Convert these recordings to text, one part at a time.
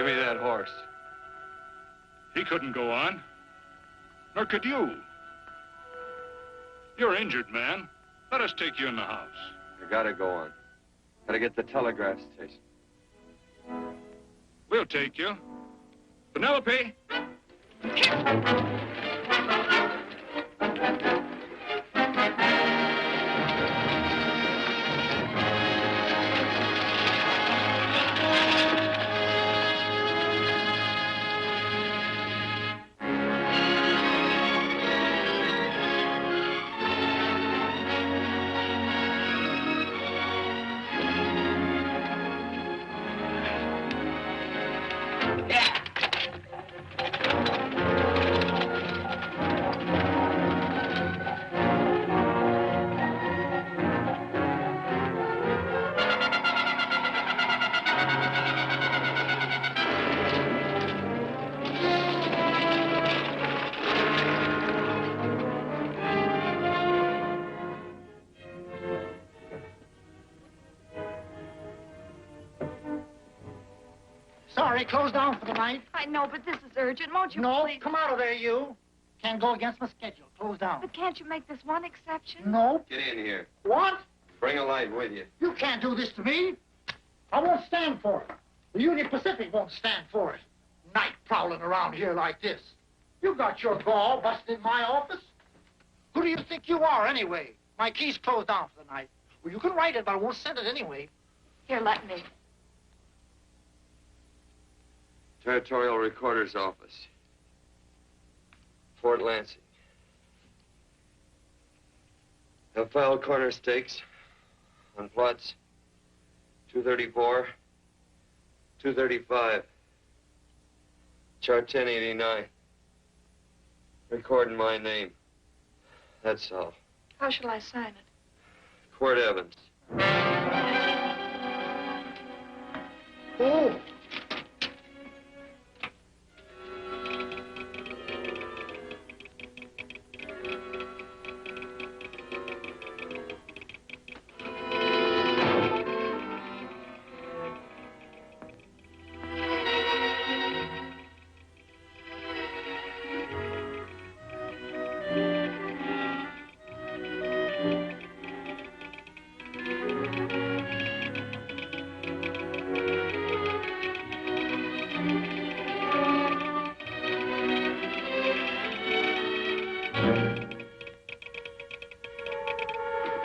Give me that horse. He couldn't go on. Nor could you. You're injured, man. Let us take you in the house. I gotta go on. Gotta get the telegraph station. We'll take you. Penelope! Sorry, closed down for the night. I know, but this is urgent. Won't you No, please? come out of there, you. Can't go against my schedule. Closed down. But can't you make this one exception? No. Get in here. What? Bring a light with you. You can't do this to me. I won't stand for it. The Union Pacific won't stand for it. Night prowling around here like this. You got your gall busting in my office. Who do you think you are, anyway? My key's closed down for the night. Well, you can write it, but I won't send it anyway. Here, let me. Territorial Recorder's Office. Fort Lansing. Have filed corner stakes on plots 234, 235, chart 1089. Recording my name. That's all. How shall I sign it? Quirt Evans. Oh.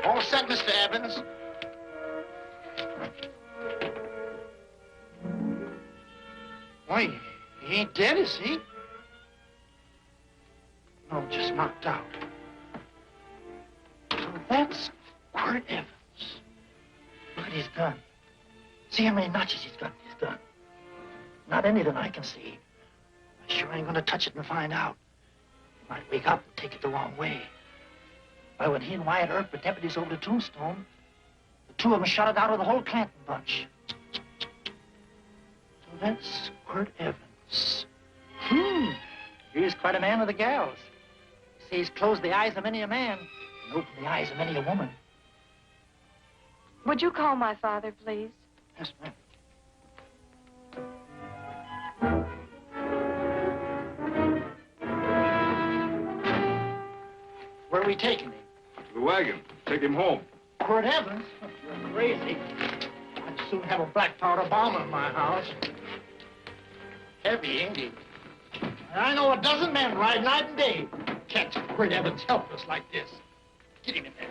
All set, Mr. Evans. Why, he ain't dead, is he? No, just knocked out. So that's Quirt Evans. Look at his gun. See how many notches he's got in his gun. Not any that I can see. I sure ain't gonna touch it and find out. He might wake up and take it the wrong way. Why, when he and Wyatt Earp were deputies over the Tombstone, the two of them shot it out of the whole Clanton bunch. So that's Quirt Evans. He's quite a man of the gals. You see, he's closed the eyes of many a man and opened the eyes of many a woman. Would you call my father, please? Yes, ma'am. Where are we taking him? The wagon. Take him home. Quirt Evans? You're crazy. I'd soon have a black powder bomber in my house. Heavy, ain't he? I know a dozen men ride night and day. Catch Quirt Evans helpless like this. Get him in there.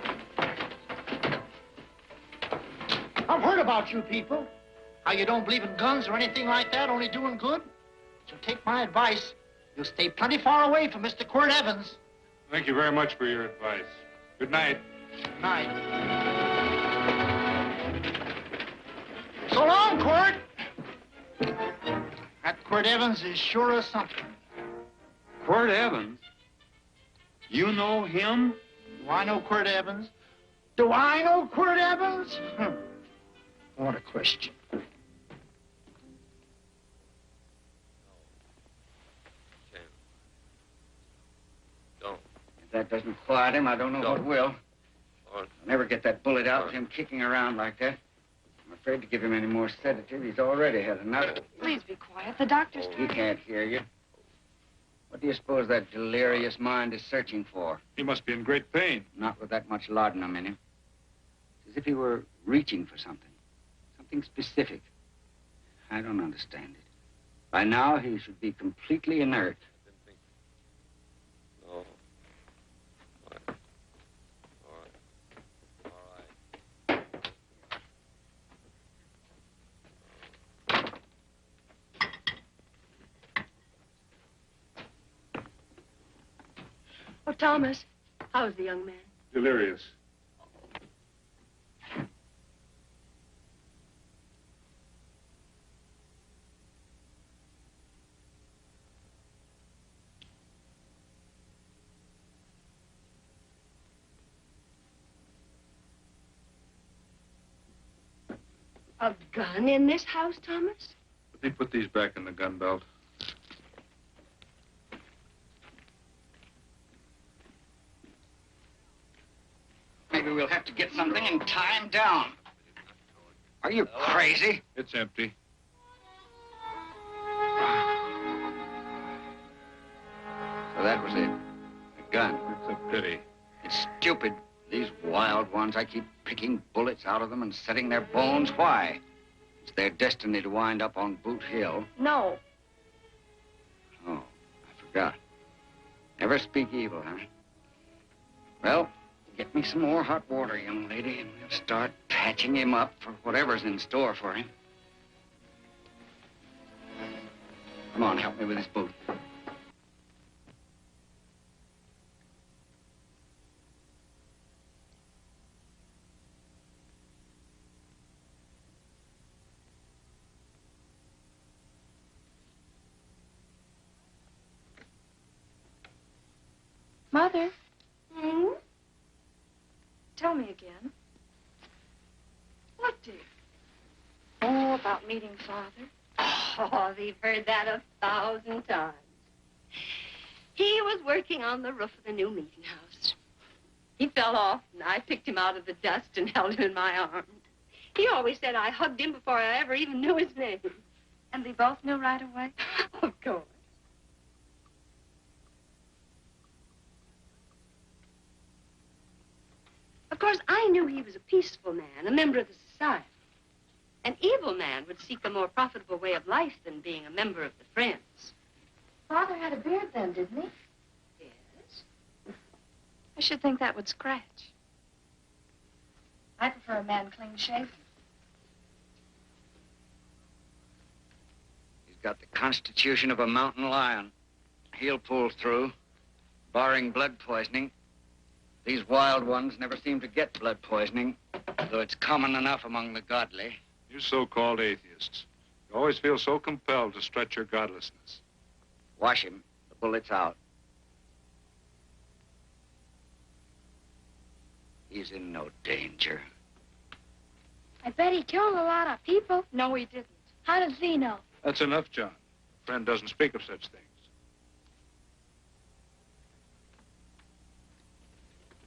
I've heard about you people. How you don't believe in guns or anything like that, only doing good. So take my advice. You'll stay plenty far away from Mr. Quirt Evans. Thank you very much for your advice. Good night. Good night. So long, Quirt. That Quirt Evans is sure of something. Quirt Evans? You know him? Do I know Quirt Evans? Do I know Quirt Evans? What a question. Don't. If that doesn't quiet him, I don't know what will. Don't. I'll never get that bullet out with him kicking around like that. I'm afraid to give him any more sedative. He's already had enough. Please be quiet. The doctor's He can't hear you. What do you suppose that delirious mind is searching for? He must be in great pain. Not with that much laudanum in him. It's as if he were reaching for something. Something specific. I don't understand it. By now, he should be completely inert. No. All right. Oh, Thomas, how's the young man? Delirious. A gun in this house, Thomas? Let me put these back in the gun belt. Maybe we'll have to get something and tie him down. Are you crazy? It's empty. So that was it. A gun. It's a pity. It's stupid. These wild ones, I keep picking bullets out of them and setting their bones. Why? It's their destiny to wind up on Boot Hill. No. Oh, I forgot. Never speak evil, huh? Well, get me some more hot water, young lady, and we'll start patching him up for whatever's in store for him. Come on, help me with his boot. Mother, Hmm? tell me again. What, dear? Oh, about meeting Father. Oh, we've heard that 1,000 times. He was working on the roof of the new meeting house. He fell off, and I picked him out of the dust and held him in my arms. He always said I hugged him before I ever even knew his name. And we both knew right away? Of course. Of course, I knew he was a peaceful man, a member of the society. An evil man would seek a more profitable way of life than being a member of the Friends. Father had a beard then, didn't he? Yes. I should think that would scratch. I prefer a man clean shaven. He's got the constitution of a mountain lion. He'll pull through, barring blood poisoning. These wild ones never seem to get blood poisoning, though it's common enough among the godly. You so-called atheists. You always feel so compelled to stretch your godlessness. Wash him. The bullet's out. He's in no danger. I bet he killed a lot of people. No, he didn't. How does he know? That's enough, John. A friend doesn't speak of such things.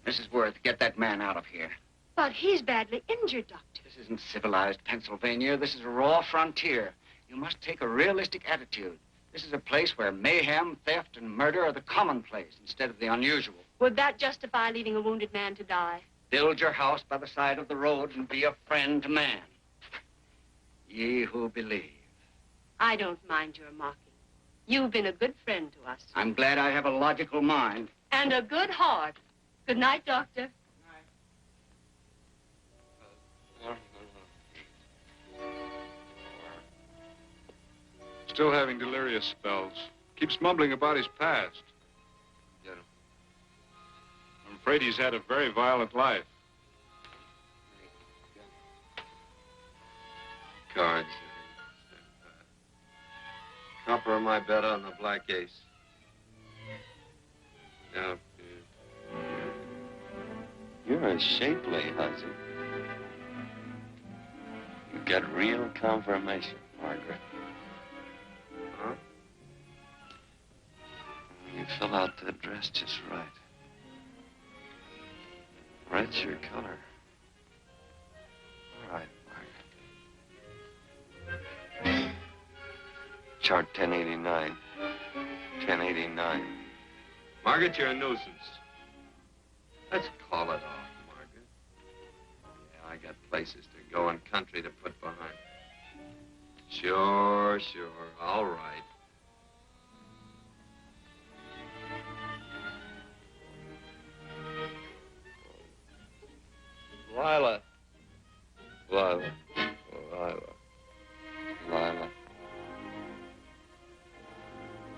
Mrs. Worth, get that man out of here. But he's badly injured, Doctor. This isn't civilized Pennsylvania. This is a raw frontier. You must take a realistic attitude. This is a place where mayhem, theft, and murder are the commonplace instead of the unusual. Would that justify leaving a wounded man to die? Build your house by the side of the road and be a friend to man. Ye who believe. I don't mind your mocking. You've been a good friend to us. I'm glad I have a logical mind. And a good heart. Good night, Doctor. Still having delirious spells. Keeps mumbling about his past. Get him. I'm afraid he's had a very violent life. Cards. Copper on my bet on the black ace. Now, you're a shapely husband. You got real confirmation, Margaret. Huh? You fill out that dress just right. Red's your color. All right, Margaret. Chart 1089. 1089. Margaret, you're a nuisance. Let's call it off, Margaret. Yeah, I got places to go and country to put behind. Sure. All right. Lila.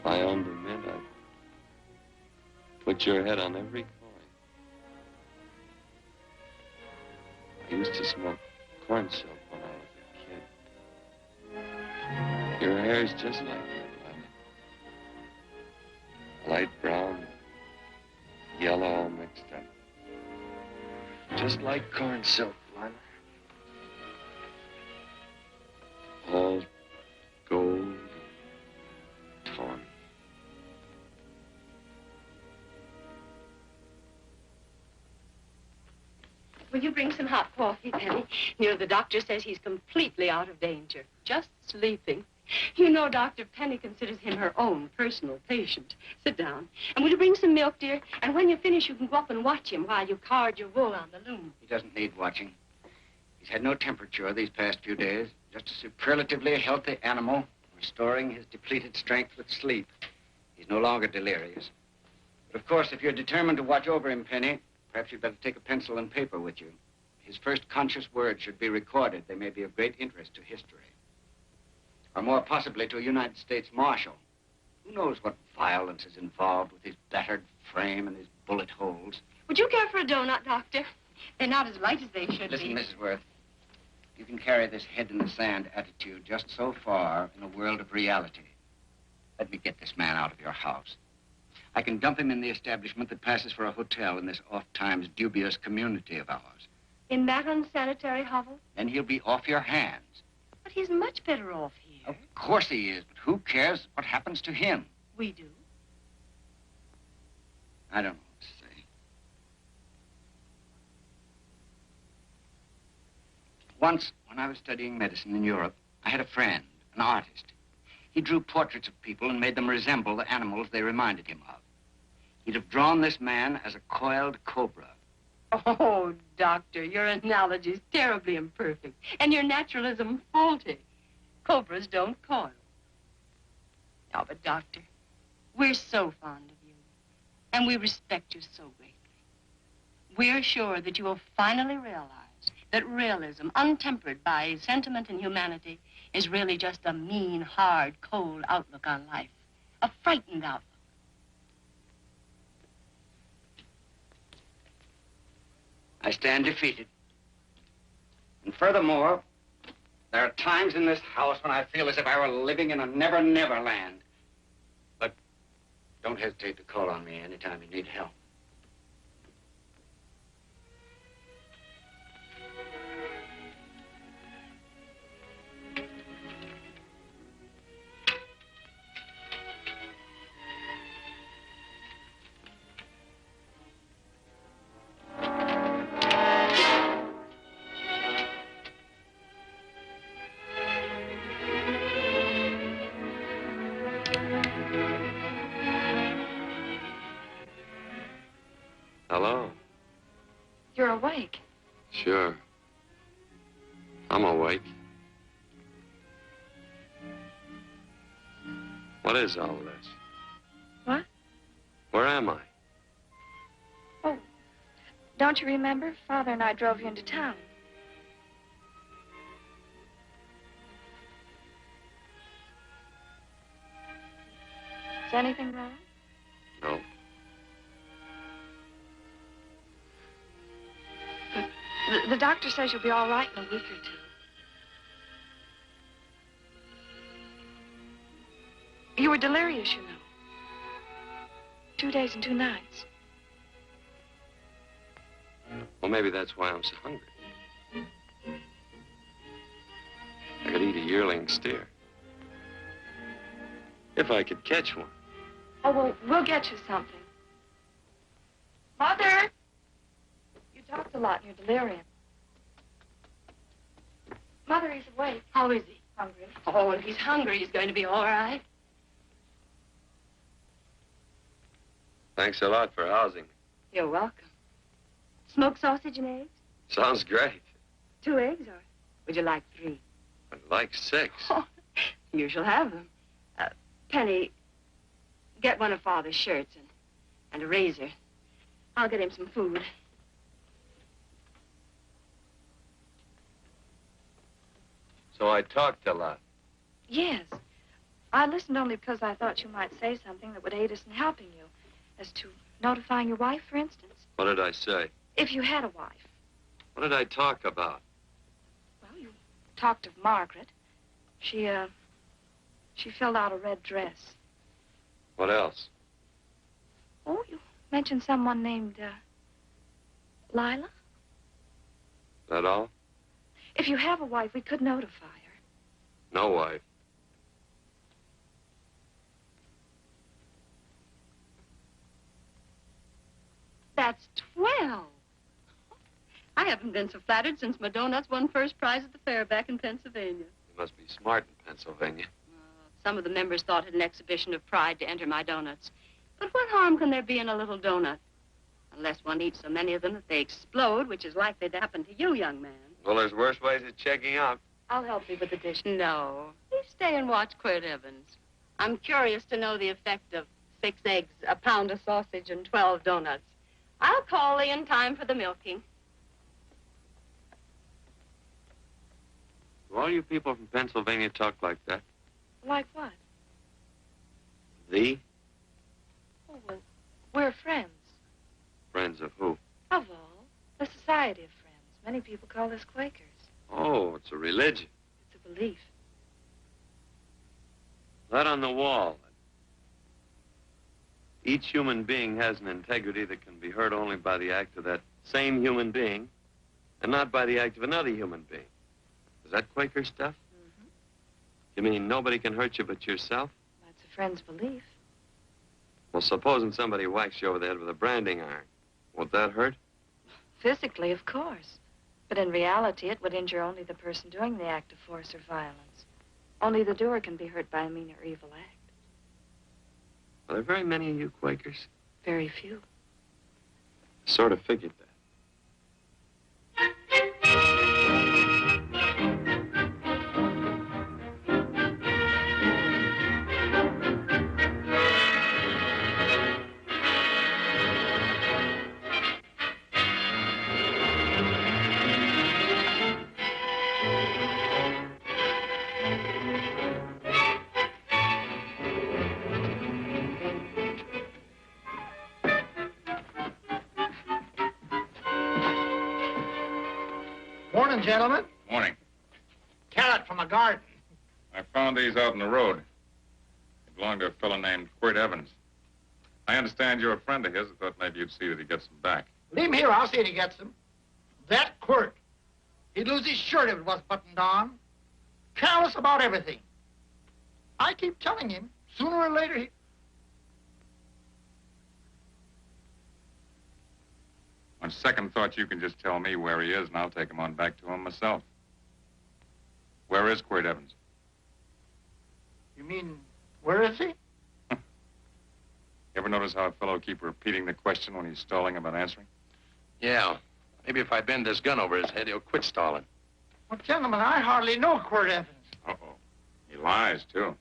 If I owned a mint, I'd put your head on every coin. I used to smoke corn silk when I was a kid. Your hair's just like that, Lila. Light brown, yellow all mixed up. Just like corn silk, Lila. All gold, tawny. Will you bring some hot coffee, Penny? You know, the doctor says he's completely out of danger. Just sleeping. You know, Dr. Penny considers him her own personal patient. Sit down. And will you bring some milk, dear? And when you finish, you can go up and watch him while you card your wool on the loom. He doesn't need watching. He's had no temperature these past few days. Just a superlatively healthy animal, restoring his depleted strength with sleep. He's no longer delirious. But of course, if you're determined to watch over him, Penny, perhaps you'd better take a pencil and paper with you. His first conscious words should be recorded. They may be of great interest to history. Or more possibly to a United States Marshal. Who knows what violence is involved with his battered frame and his bullet holes. Would you care for a donut, Doctor? They're not as light as they should Listen, be. Mrs. Worth. You can carry this head-in-the-sand attitude just so far in a world of reality. Let me get this man out of your house. I can dump him in the establishment that passes for a hotel in this oft-times dubious community of ours. In that unsanitary hovel? Then he'll be off your hands. But he's much better off here. Of course he is, but who cares what happens to him? We do. I don't know what to say. Once, when I was studying medicine in Europe, I had a friend, an artist. He drew portraits of people and made them resemble the animals they reminded him of. He'd have drawn this man as a coiled cobra. Oh, Doctor, your analogy's terribly imperfect, and your naturalism faulty. Cobras don't coil. No, but Doctor, we're so fond of you, and we respect you so greatly. We're sure that you will finally realize that realism, untempered by sentiment and humanity, is really just a mean, hard, cold outlook on life. A frightened outlook. I stand defeated. And furthermore, there are times in this house when I feel as if I were living in a never-never land. But don't hesitate to call on me anytime you need help. Hello? You're awake. Sure. I'm awake. What is all this? What? Where am I? Oh, don't you remember? Father and I drove you into town. Is anything wrong? No. The doctor says you'll be all right in a week or two. You were delirious, you know. 2 days and 2 nights. Well, maybe that's why I'm so hungry. I could eat a yearling steer. If I could catch one. Oh, well, we'll get you something. Mother! You talked a lot in your delirium. Mother, he's awake. How is he? Hungry? Oh, if he's hungry, he's going to be all right. Thanks a lot for housing. You're welcome. Smoked sausage and eggs? Sounds great. 2 eggs, or would you like 3? I'd like 6. Oh, you shall have them. Penny, get one of Father's shirts and a razor. I'll get him some food. So I talked a lot. Yes. I listened only because I thought you might say something that would aid us in helping you. As to notifying your wife, for instance. What did I say? If you had a wife. What did I talk about? Well, you talked of Margaret. She filled out a red dress. What else? Oh, you mentioned someone named, Lila? That all? If you have a wife, we could notify her. No wife. That's 12. I haven't been so flattered since my donuts won first prize at the fair back in Pennsylvania. You must be smart in Pennsylvania. Some of the members thought it an exhibition of pride to enter my donuts. But what harm can there be in a little donut? Unless one eats so many of them that they explode, which is likely to happen to you, young man. Well, there's worse ways of checking out. I'll help you with the dish. No. You stay and watch Quirt Evans. I'm curious to know the effect of 6 eggs, a pound of sausage, and 12 donuts. I'll call Lee in time for the milking. Do all you people from Pennsylvania talk like that? Like what? The? Oh, well, we're friends. Friends of who? Of all. The Society of Friends. Many people call us Quakers. Oh, it's a religion. It's a belief. That on the wall. Each human being has an integrity that can be hurt only by the act of that same human being, and not by the act of another human being. Is that Quaker stuff? Mm-hmm. You mean nobody can hurt you but yourself? That's a friend's belief. Well, supposing somebody whacks you over the head with a branding iron, won't that hurt? Physically, of course. But in reality, it would injure only the person doing the act of force or violence. Only the doer can be hurt by a mean or evil act. Are there very many of you Quakers? Very few. Sort of figured that. Morning, gentlemen. Morning. Carrot from a garden. I found these out in the road. They belong to a fellow named Quirt Evans. I understand you're a friend of his. I thought maybe you'd see that he gets them back. Leave him here. I'll see that he gets them. That Quirt. He'd lose his shirt if it was buttoned on. Careless about everything. I keep telling him, sooner or later he... On second thought, you can just tell me where he is, and I'll take him on back to him myself. Where is Quirt Evans? You mean, where is he? You ever notice how a fellow keep repeating the question when he's stalling about answering? Yeah. Maybe if I bend this gun over his head, he'll quit stalling. Well, gentlemen, I hardly know Quirt Evans. Uh-oh. He lies, too.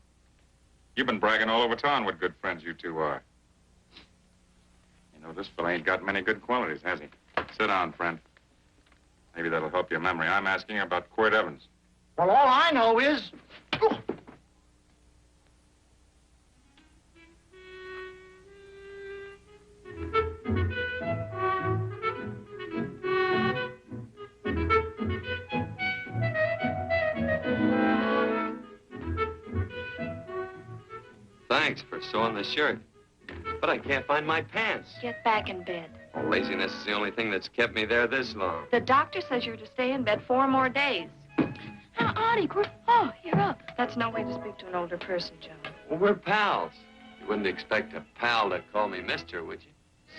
You've been bragging all over town what good friends you two are. You know, this fellow ain't got many good qualities, has he? Sit down, friend. Maybe that'll help your memory. I'm asking about Quirt Evans. Well, all I know is... Oh. Thanks for sewing the shirt. But I can't find my pants. Get back in bed. Oh, laziness is the only thing that's kept me there this long. The doctor says you're to stay in bed 4 more days. Auntie, oh, you're up. That's no way to speak to an older person, John. Well, we're pals. You wouldn't expect a pal to call me mister, would you?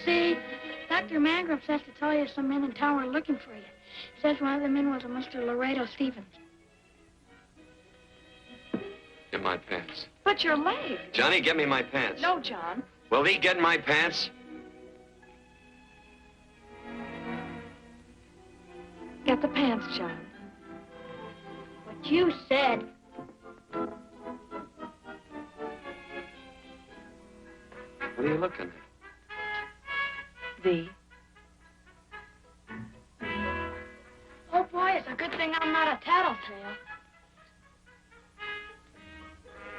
See, Dr. Mangrum says to tell you some men in town were looking for you. Says one of the men was a Mr. Laredo Stevens. my pants. But your leg. Johnny, get me my pants. No, John. Will he get my pants? Get the pants, John. What you said. What are you looking at? The. Oh, boy, it's a good thing I'm not a tattletale.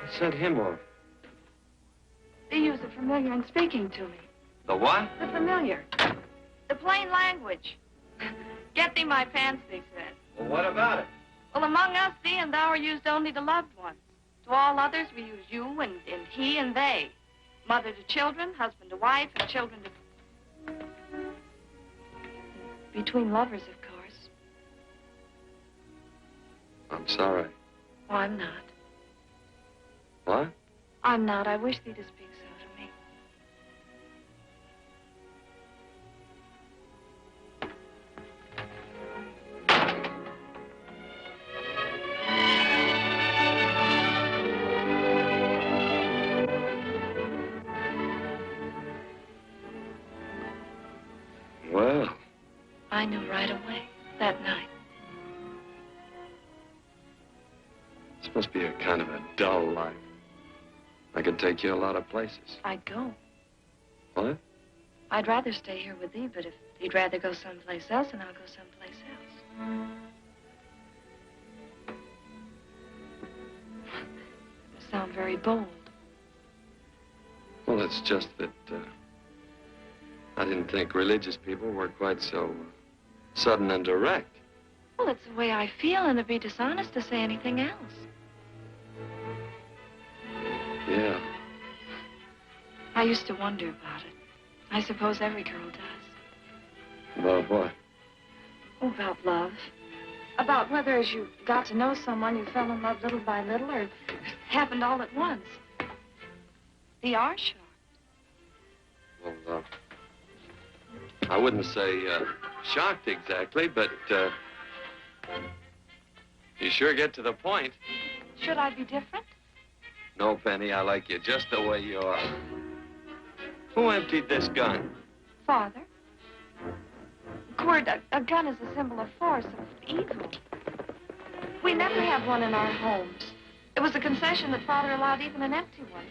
What's that hymn of? They use the familiar in speaking to me. The what? The familiar. The plain language. Get thee my pants, they said. Well, what about it? Well, among us, thee and thou are used only to loved ones. To all others, we use you and he and they. Mother to children, husband to wife, and children to... Between lovers, of course. I'm sorry. Oh, I'm not. What? I'm not. I wish thee to speak so to me. Well, I knew right away, that night. this must be a kind of a dull life. I could take you a lot of places. I'd go. What? I'd rather stay here with thee, but if you'd rather go someplace else, then I'll go someplace else. You sound very bold. Well, it's just that I didn't think religious people were quite so sudden and direct. Well, it's the way I feel, and it'd be dishonest to say anything else. Yeah. I used to wonder about it. I suppose every girl does. About what? Oh, about love. About whether as you got to know someone, you fell in love little by little, or it happened all at once. They are shocked. Well, I wouldn't say shocked exactly, but you sure get to the point. Should I be different? No, Penny, I like you just the way you are. Who emptied this gun? Father? Quirt, a gun is a symbol of force, of evil. We never have one in our homes. It was a concession that Father allowed even an empty one.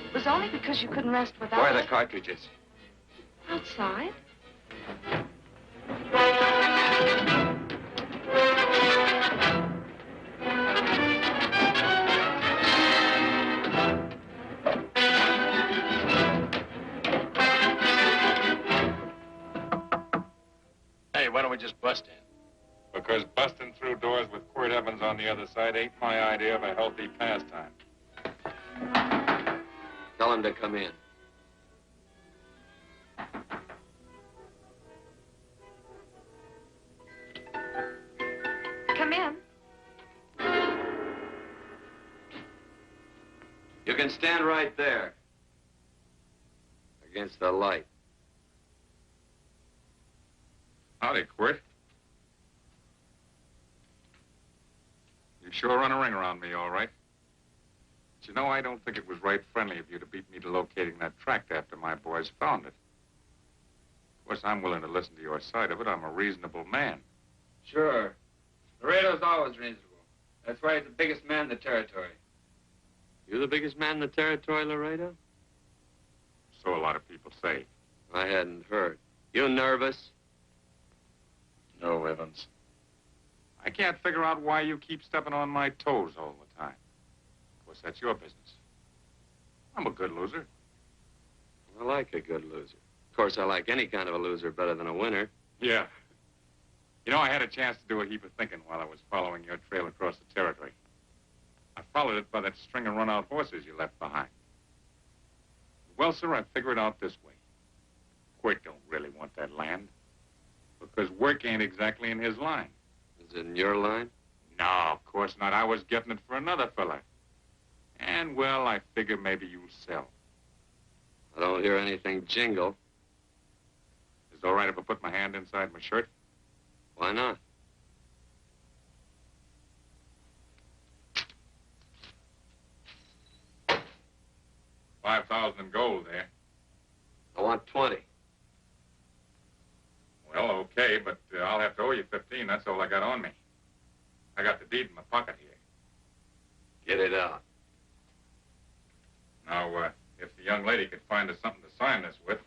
It was only because you couldn't rest without Where are it. the cartridges? Outside. Hey, why don't we just bust in? Because busting through doors with Quirt Evans on the other side ain't my idea of a healthy pastime. Tell him to come in. Come in. You can stand right there. Against the light. Howdy, Quirt. You sure run a ring around me, all right. But you know, I don't think it was right friendly of you to beat me to locating that tract after my boys found it. Of course, I'm willing to listen to your side of it. I'm a reasonable man. Sure. Laredo's always reasonable. That's why he's the biggest man in the territory. You the biggest man in the territory, Laredo? So a lot of people say. I hadn't heard. You nervous? No, Evans. I can't figure out why you keep stepping on my toes all the time. Of course, that's your business. I'm a good loser. I like a good loser. Of course, I like any kind of a loser better than a winner. Yeah. You know, I had a chance to do a heap of thinking while I was following your trail across the territory. I followed it by that string of run-out horses you left behind. Well, sir, I figured it out this way. Quirt don't really want that land. Because work ain't exactly in his line. Is it in your line? No, of course not. I was getting it for another fella. And, well, I figure maybe you'll sell. I don't hear anything jingle. Is it all right if I put my hand inside my shirt? Why not? $10,000 in gold there. I want 20. Well, okay, but I'll have to owe you 15. That's all I got on me. I got the deed in my pocket here. Get it out. Now, if the young lady could find us something to sign this with.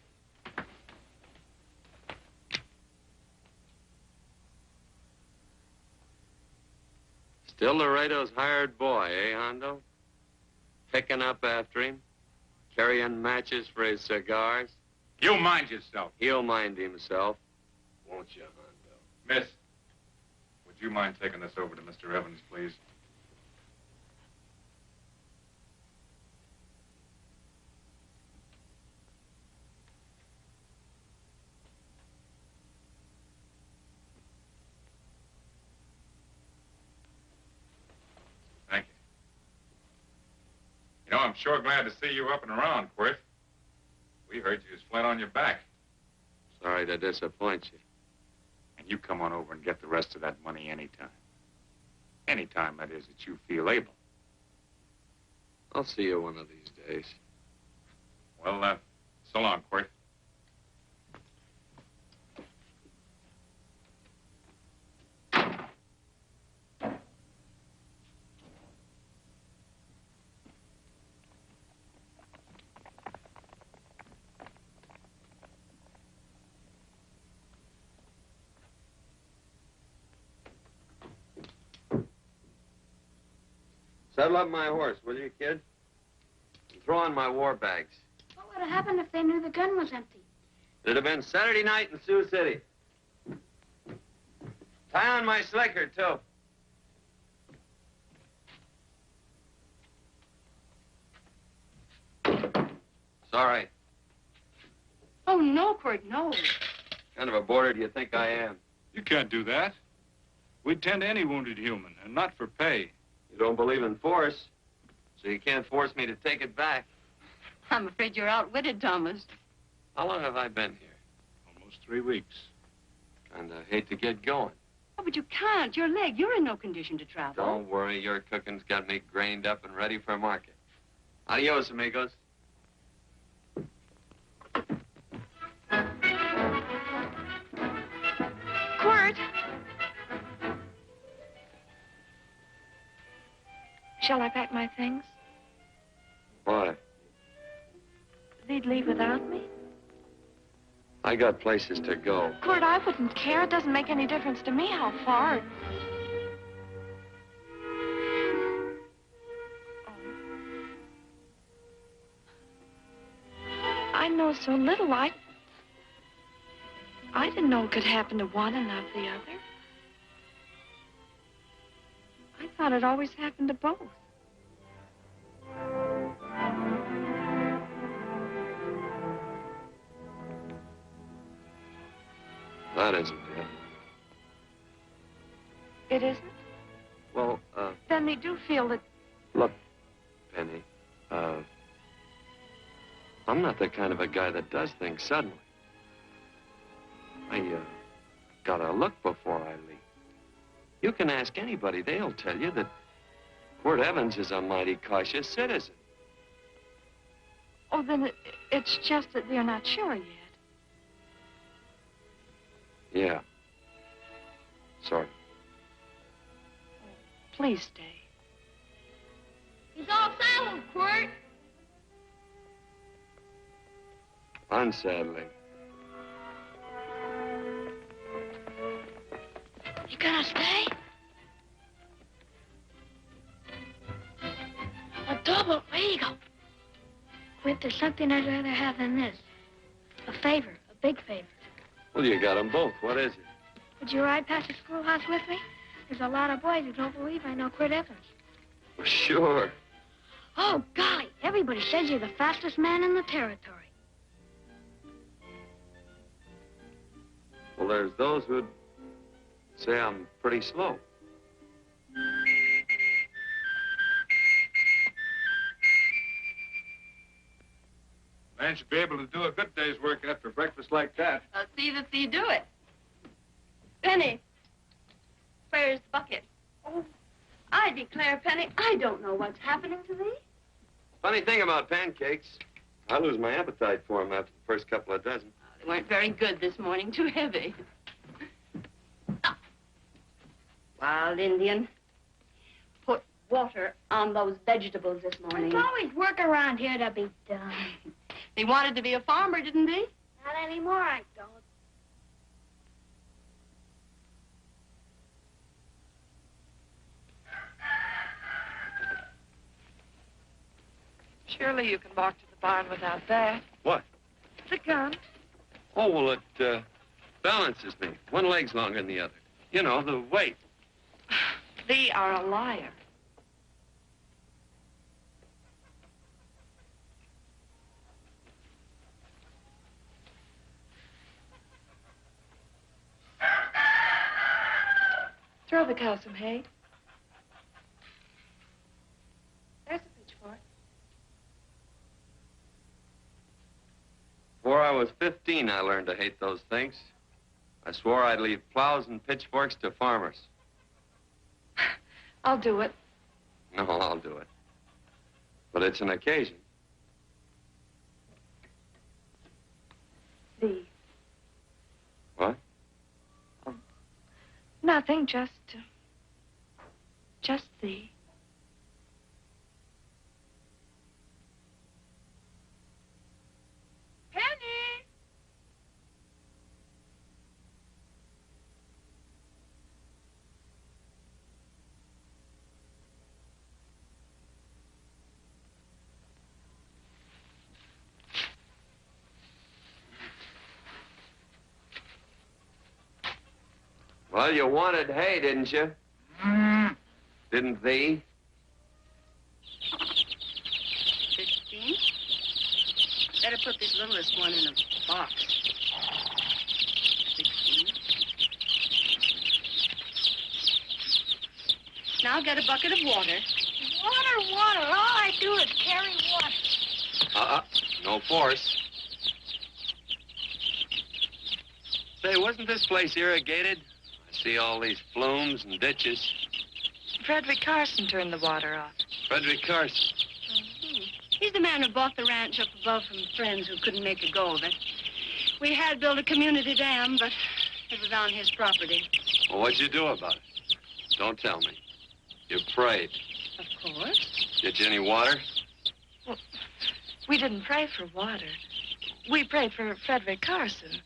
Still Laredo's hired boy, eh, Hondo? Picking up after him, carrying matches for his cigars. You mind yourself. He'll mind himself. Won't you, Hondo? Miss, would you mind taking this over to Mr. Evans, please? Thank you. You know, I'm sure glad to see you up and around, Quirt. We heard you was flat on your back. Sorry to disappoint you. And you come on over and get the rest of that money anytime. Anytime, that is, that you feel able. I'll see you one of these days. Well, so long, Quirt. Saddle up my horse, will you, kid? And throw on my war bags. What would have happened if they knew the gun was empty? It'd have been Saturday night in Sioux City. Tie on my slicker, too. Sorry. Oh, no, Quirt, no. What kind of a boarder do you think I am? You can't do that. We'd tend to any wounded human, and not for pay. You don't believe in force, so you can't force me to take it back. I'm afraid you're outwitted, Thomas. How long have I been here? Almost 3 weeks. Kinda hate to get going. Oh, but you can't. Your leg, you're in no condition to travel. Don't worry, your cooking's got me grained up and ready for market. Adios, amigos. Quirt! Shall I pack my things? Why? They'd leave without me? I got places to go. Quirt, I wouldn't care. It doesn't make any difference to me how far. I know so little. I didn't know it could happen to one and not the other. I thought it always happened to both. That isn't it. It isn't? Well, Then they do feel that... look, Penny, I'm not the kind of a guy that does things suddenly. I, gotta look before I leave. You can ask anybody. They'll tell you that Quirt Evans is a mighty cautious citizen. Oh, then it's just that they're not sure yet. Yeah. Sorry. Please stay. He's all saddled, Quirt. Unsaddling. You gonna stay? A double. Where you go? Quirt, there's something I'd rather have than this. A favor, a big favor. Well, you got them both. What is it? Would you ride past the schoolhouse with me? There's a lot of boys who don't believe I know Quirt Evans. Well, sure. Oh, golly, everybody says you're the fastest man in the territory. Well, there's those who'd say I'm pretty slow. Man should be able to do a good day's work after breakfast like that. I'll see that you do it. Penny, where's the bucket? Oh, I declare, Penny, I don't know what's happening to thee. Funny thing about pancakes. I lose my appetite for them after the first couple of dozen. They weren't very good this morning. Too heavy. Wild Indian. Put water on those vegetables this morning. There's always work around here to be done. He wanted to be a farmer, didn't he? Not anymore, I don't. Surely you can walk to the barn without that. What? The gun. Oh, well, it balances me. One leg's longer than the other. You know, the weight. Thee are a liar. Throw the cow some hay. There's a pitchfork. Before I was 15, I learned to hate those things. I swore I'd leave plows and pitchforks to farmers. I'll do it. No, I'll do it. But it's an occasion. Thee. What? Nothing, just thee. Penny! Well, you wanted hay, didn't you? Didn't thee? 15. Better put this littlest one in a box. 16. Now get a bucket of water. Water, water. All I do is carry water. No force. Say, wasn't this place irrigated? I see all these flumes and ditches. Frederick Carson turned the water off. Frederick Carson. He's the man who bought the ranch up above from friends who couldn't make a go of it. We had built a community dam, but it was on his property. Well, what'd you do about it? Don't tell me. You prayed. Of course. Get you any water? Well, we didn't pray for water. We prayed for Frederick Carson.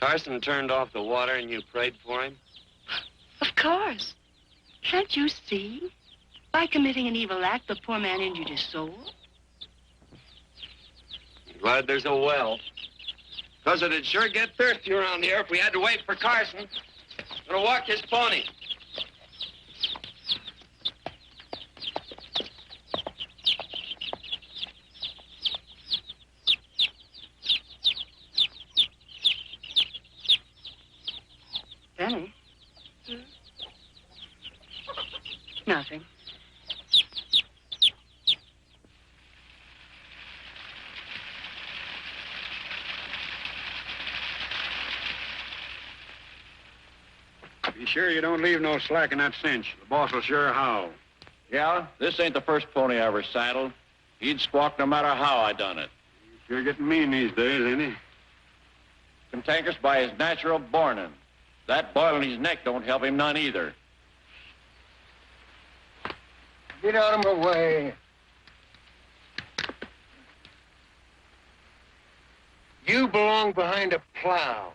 Carson turned off the water and you prayed for him? Of course. Can't you see? By committing an evil act, the poor man injured his soul. I'm glad there's a well. Because it'd sure get thirsty around here if we had to wait for Carson. Gonna walk his pony. Benny? Nothing. Be sure you don't leave no slack in that cinch. The boss will sure howl. Yeah, this ain't the first pony I ever saddled. He'd squawk no matter how I done it. Sure getting mean these days, ain't he? Cantankerous by his natural bornin'. That boil in his neck don't help him none either. Get out of my way. You belong behind a plow.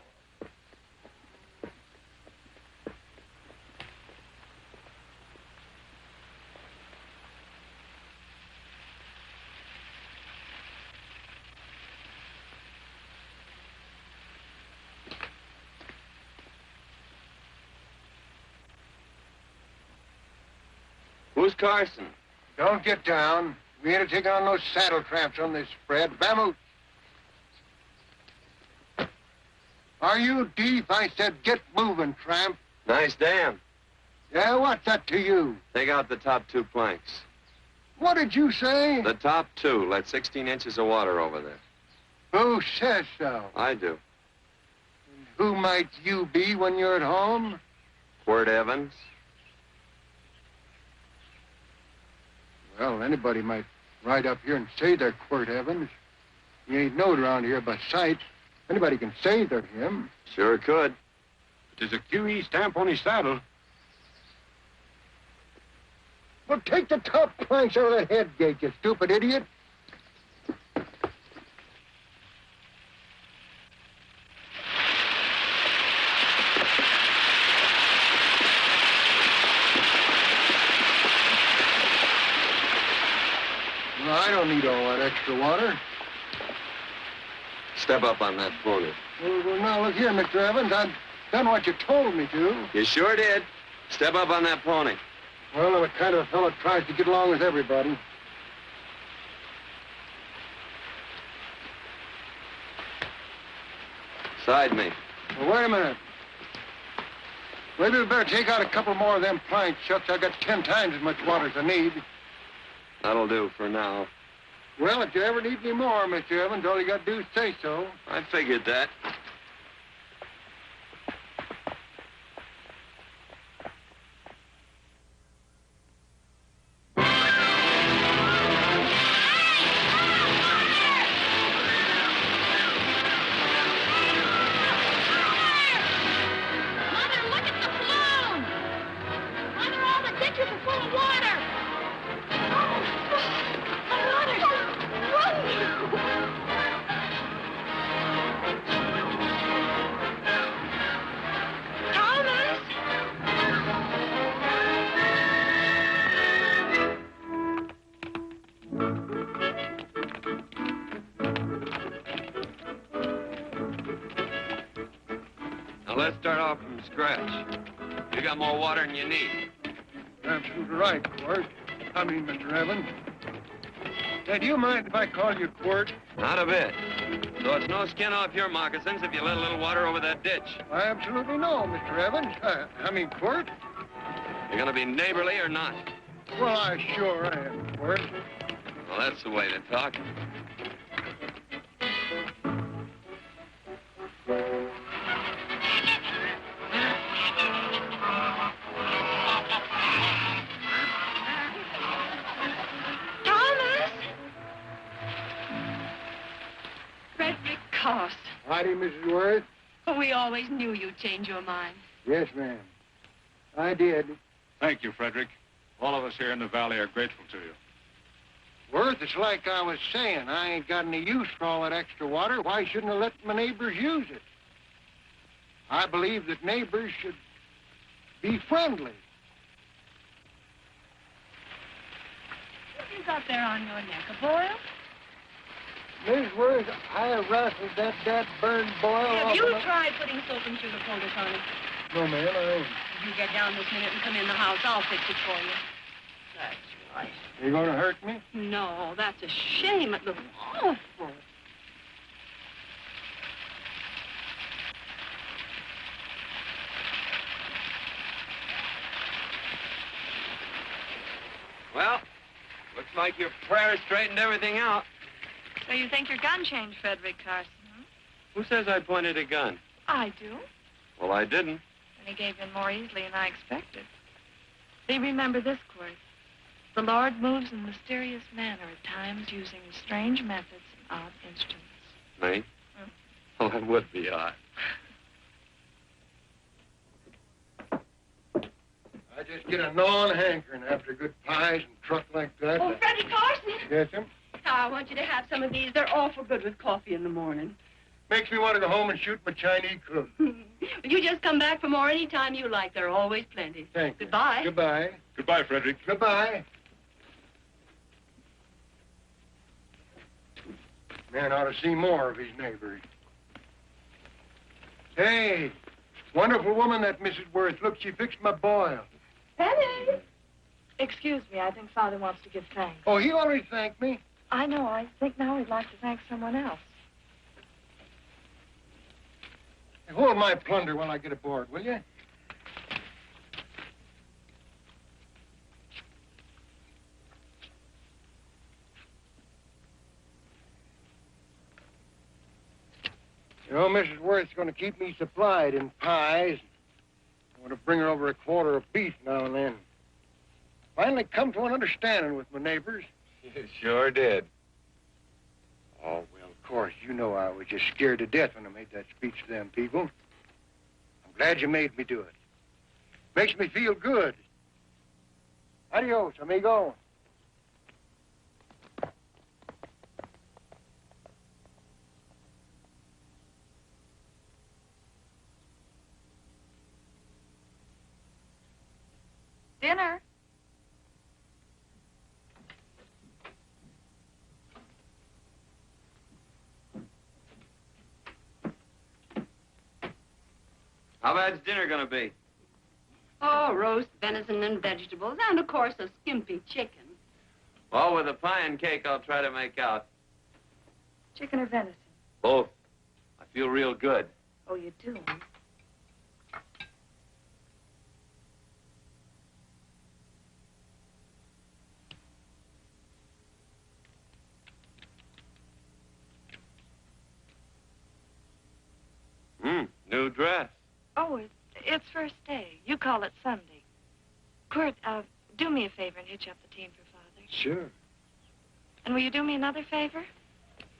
Who's Carson? Don't get down. We ain't taking on no saddle tramps on this spread. Vamoose. Are you deep? I said get moving, tramp. Nice dam. Yeah, what's that to you? Take out the top 2 planks. What did you say? The top 2. Let 16 inches of water over there. Who says so? I do. Who might you be when you're at home? Quirt Evans. Well, anybody might Right up here and say they're Quirt Evans. He ain't knowed around here by sight. Anybody can say they're him. Sure could. There's a QE stamp on his saddle. Well, take the top planks out of that head gate, you stupid idiot. No, I don't need all that extra water. Step up on that pony. Well, now, look here, Mr. Evans. I've done what you told me to. You sure did. Step up on that pony. Well, I'm the kind of a fellow that tries to get along with everybody. Side me. Well, wait a minute. Maybe we better take out a couple more of them planks, Shucks. I got 10 times as much water as I need. That'll do for now. Well, if you ever need any more, Mr. Evans, all you got to do is say so. I figured that. Now, let's start off from scratch. You got more water than you need. You're absolutely right, Quirt. Mr. Evans. Hey, do you mind if I call you Quirt? Not a bit. So it's no skin off your moccasins if you let a little water over that ditch. I absolutely know, Mr. Evans. Quirt. You're gonna be neighborly or not? Well, I sure am, Quirt. Well, that's the way to talk. Howdy, Mrs. Worth. We always knew you'd change your mind. Yes, ma'am. I did. Thank you, Frederick. All of us here in the valley are grateful to you. Worth, it's like I was saying. I ain't got any use for all that extra water. Why shouldn't I let my neighbors use it? I believe that neighbors should be friendly. What you got there on your neck, a boil? Miss Worth, I rustled that burned boil Have off you of tried putting soap and sugar poultice on it? No, ma'am, I ain't. You get down this minute and come in the house. I'll fix it for you. That's right. You gonna hurt me? No, that's a shame. It looks awful. Well, looks like your prayer straightened everything out. So you think your gun changed, Frederick Carson, huh? Who says I pointed a gun? I do. Well, I didn't. And he gave in more easily than I expected. See, remember this, Quirt. The Lord moves in mysterious manner at times using strange methods and odd instruments. Me? Well, that would be odd. I just get a gnawing hankering after good pies and truck like that. Oh, Freddie Carson. Yes, ma'am? I want you to have some of these. They're awful good with coffee in the morning. Makes me want to go home and shoot my Chinese cook. You just come back for more any time you like. There are always plenty. Thank you. Goodbye. Goodbye. Goodbye, Frederick. Goodbye. Man ought to see more of his neighbors. Hey, wonderful woman, that Mrs. Worth. Look, she fixed my boil. Penny! Excuse me, I think Father wants to give thanks. Oh, he already thanked me. I know. I think now he'd like to thank someone else. Hey, hold my plunder while I get aboard, will you? You know, Mrs. Worth's going to keep me supplied in pies. I want to bring her over a quarter of beef now and then. Finally come to an understanding with my neighbors. You sure did. Oh, well, of course, you know I was just scared to death when I made that speech to them people. I'm glad you made me do it. Makes me feel good. Adios, amigo. Dinner. How bad's dinner gonna be? Oh, roast venison and vegetables, and of course a skimpy chicken. Well, with a pie and cake, I'll try to make out. Chicken or venison? Both. I feel real good. Oh, you do? New dress. Oh, it's first day. You call it Sunday. Quirt, do me a favor and hitch up the team for Father. Sure. And will you do me another favor?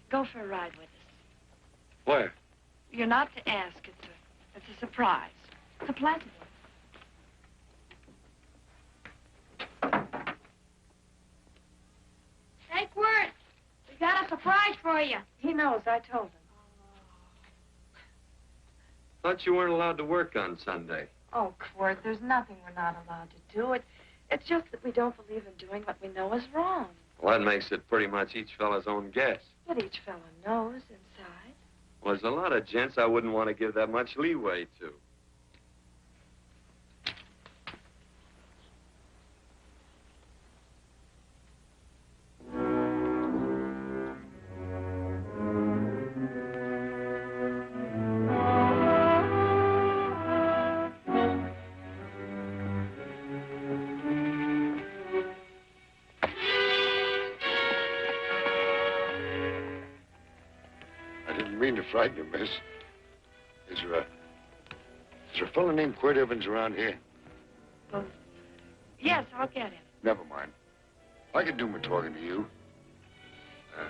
Go for a ride with us. Where? You're not to ask. It's a surprise. It's a pleasant one. Hey, Quirt, we got a surprise for you. He knows. I told him. Thought you weren't allowed to work on Sunday. Oh, Quirt, there's nothing we're not allowed to do. It's just that we don't believe in doing what we know is wrong. Well, that makes it pretty much each fella's own guess. But each fellow knows inside. Well, there's a lot of gents I wouldn't want to give that much leeway to. Frighten you, miss. Is there a fellow named Quirt Evans around here? Well, yes, I'll get him. Never mind. I can do my talking to you. Has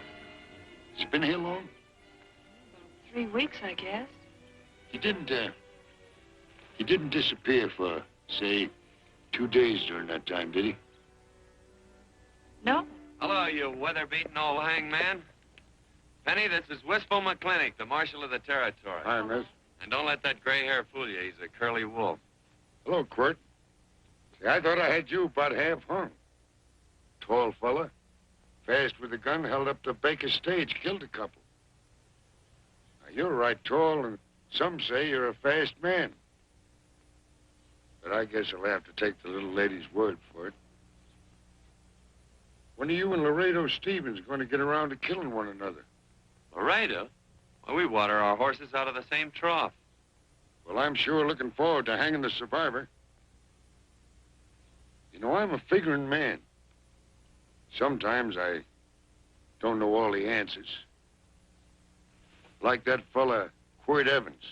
he been here long? 3 weeks, I guess. He didn't disappear for, say, 2 days during that time, did he? No. Hello, you weather-beaten old hangman. Penny, this is Wistful McClintock, the Marshal of the Territory. Hi, miss. And don't let that gray hair fool you. He's a curly wolf. Hello, Quirt. See, I thought I had you about half hung. Tall fella, fast with a gun, held up the Baker stage, killed a couple. Now, you're right tall, and some say you're a fast man. But I guess I'll have to take the little lady's word for it. When are you and Laredo Stevens going to get around to killing one another? Laredo? Well, we water our horses out of the same trough. Well, I'm sure looking forward to hanging the survivor. You know, I'm a figuring man. Sometimes I don't know all the answers. Like that fella, Quirt Evans.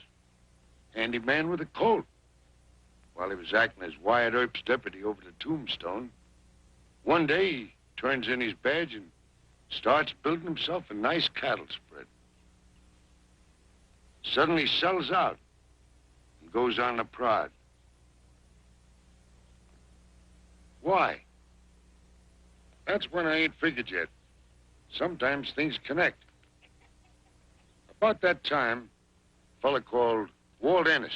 Handy man with a colt. While he was acting as Wyatt Earp's deputy over the tombstone, one day he turns in his badge and starts building himself a nice cattle spread. Suddenly sells out and goes on the prod. Why? That's when I ain't figured yet. Sometimes things connect. About that time, a fella called Walt Ennis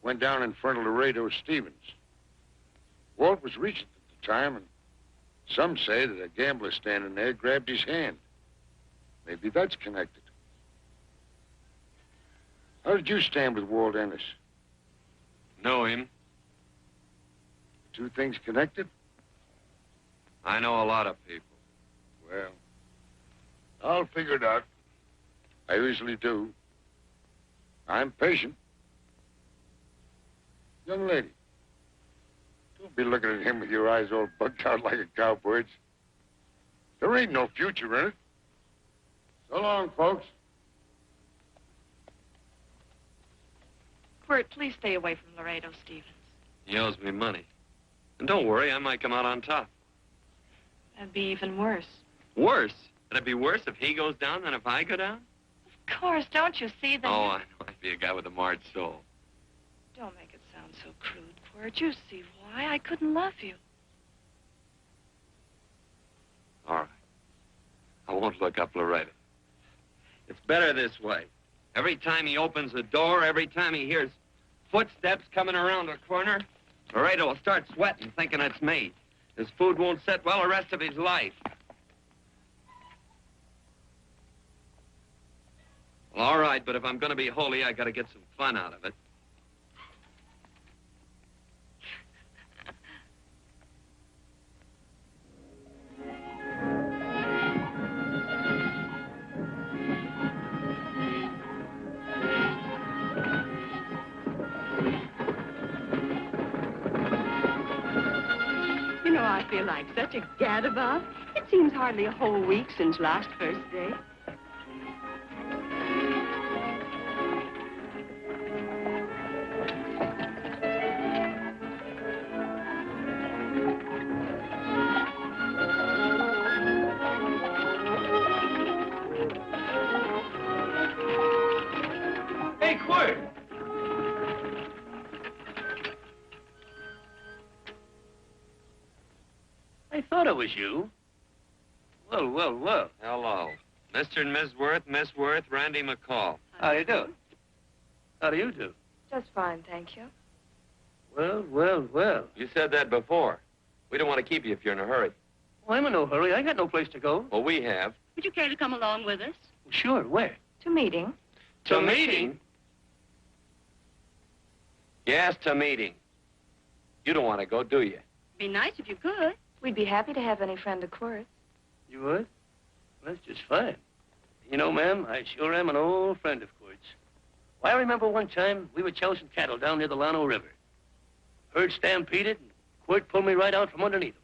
went down in front of Laredo Stevens. Walt was reaching at the time, and some say that a gambler standing there grabbed his hand. Maybe that's connected. How did you stand with Walt Ennis? Know him. Two things connected? I know a lot of people. Well, I'll figure it out. I usually do. I'm patient. Young lady, don't be looking at him with your eyes all bugged out like a cowbird's. There ain't no future in it. So long, folks. Quirt, please stay away from Laredo Stevens. He owes me money. And don't worry, I might come out on top. That'd be even worse. Worse? It'd be worse if he goes down than if I go down? Of course, don't you see that? Oh, I know. I'd be a guy with a marred soul. Don't make it sound so crude, Quirt. You see why I couldn't love you. All right. I won't look up Loretta. It's better this way. Every time he opens the door, every time he hears footsteps coming around the corner, Laredo will start sweating, thinking it's me. His food won't sit well the rest of his life. Well, all right, but if I'm going to be holy, I got to get some fun out of it. You know, I feel like such a gadabout. It seems hardly a whole week since last first day. Hey, Quirt! I thought it was you. Well, well, well. Hello. Mr. and Miss Worth, Miss Worth, Randy McCall. How you do? How do you do? Just fine, thank you. Well, well, well. You said that before. We don't want to keep you if you're in a hurry. Well, I'm in no hurry. I got no place to go. Well, we have. Would you care to come along with us? Sure, where? To meeting. To meeting? Yes, to meeting. You don't want to go, do you? Be nice if you could. We'd be happy to have any friend of Quirt's. You would? Well, that's just fine. You know, ma'am, I sure am an old friend of Quirt's. Why, I remember one time we were chousing cattle down near the Llano River. Herd stampeded, and Quirt pulled me right out from underneath him.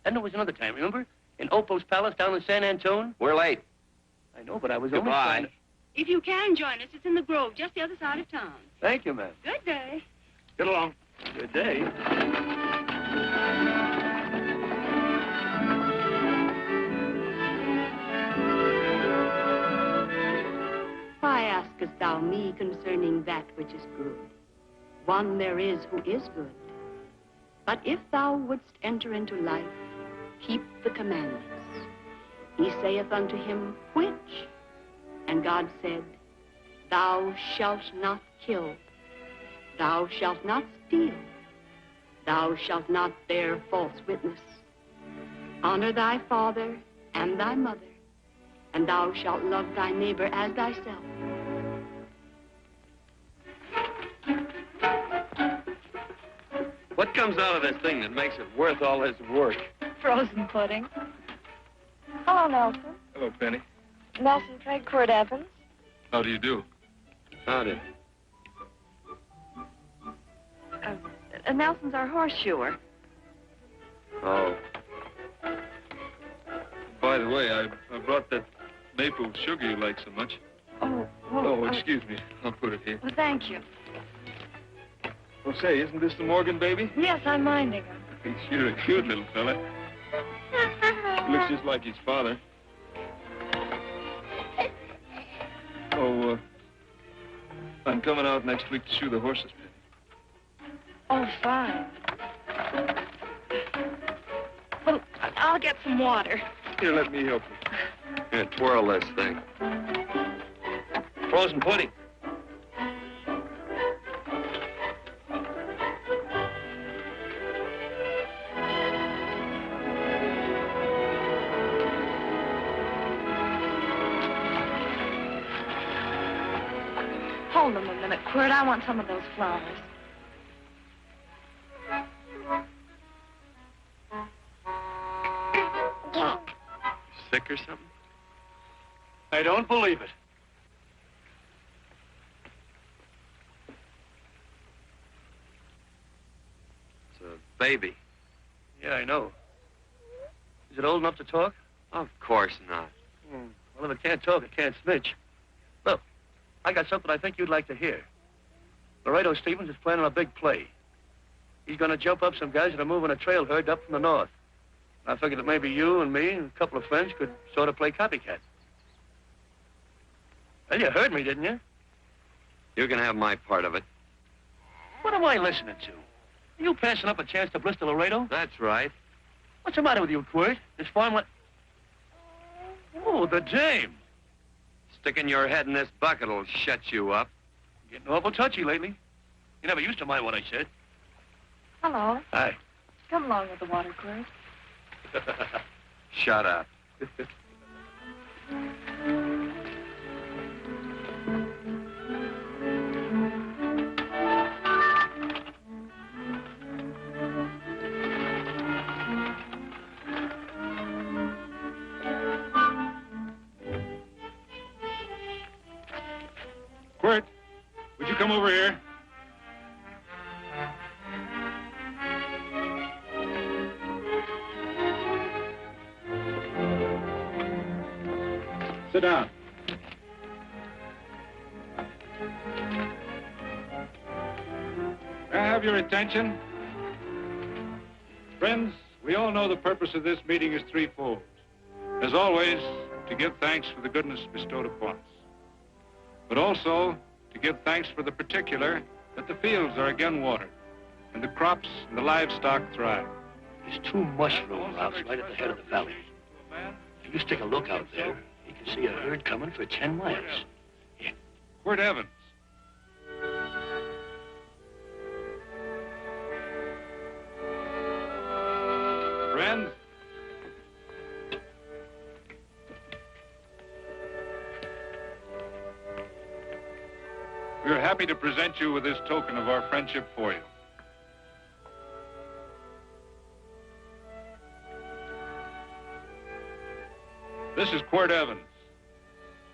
Then there was another time, remember? In Opal's Palace down in San Antone. We're late. I know, but I was only trying to... If you can join us, it's in the Grove, just the other side of town. Thank you, ma'am. Good day. Get along. Good day. Why askest thou me concerning that which is good? One there is who is good. But if thou wouldst enter into life, keep the commandments. He saith unto him, which? And God said, thou shalt not kill. Thou shalt not steal. Thou shalt not bear false witness. Honor thy father and thy mother, and thou shalt love thy neighbor as thyself. What comes out of this thing that makes it worth all this work? Frozen pudding. Hello, Nelson. Hello, Penny. Nelson Craig, Quirt Evans. How do you do? Howdy. Nelson's our horseshoer. Oh. By the way, I brought that maple sugar you like so much. Oh, well, Oh, excuse me. I'll put it here. Well, thank you. Well, say, isn't this the Morgan baby? Yes, I'm minding him. He's sure a cute little fella. Looks just like his father. Oh, I'm coming out next week to shoe the horses. Oh, fine. Well, I'll get some water. Here, let me help you. Here, twirl this thing. Frozen pudding. Hold them a minute, Quirt. I want some of those flowers. Sick or something? I don't believe it. It's a baby. Yeah, I know. Is it old enough to talk? Of course not. Well, if it can't talk, it can't snitch. Look, I got something I think you'd like to hear. Laredo Stevens is planning a big play. He's going to jump up some guys that are moving a trail herd up from the north. I figured that maybe you and me and a couple of friends could sort of play copycat. Well, you heard me, didn't you? You can have my part of it. What am I listening to? Are you passing up a chance to blister Laredo? That's right. What's the matter with you, Quirt? This farmland... Oh, the dame. Sticking your head in this bucket will shut you up. Getting awful touchy lately. You never used to mind what I said. Hello. Hi. Come along with the water, Quirt. Shut up. Quirt, would you come over here? Sit down. May I have your attention? Friends, we all know the purpose of this meeting is threefold. As always, to give thanks for the goodness bestowed upon us, but also to give thanks for the particular that the fields are again watered and the crops and the livestock thrive. There's two mushroom routes right at the head of the valley. If you stick a look out there, you can see a herd coming for 10 miles. Yeah. Quirt Evans. Friends, we are happy to present you with this token of our friendship for you. This is Quirt Evans.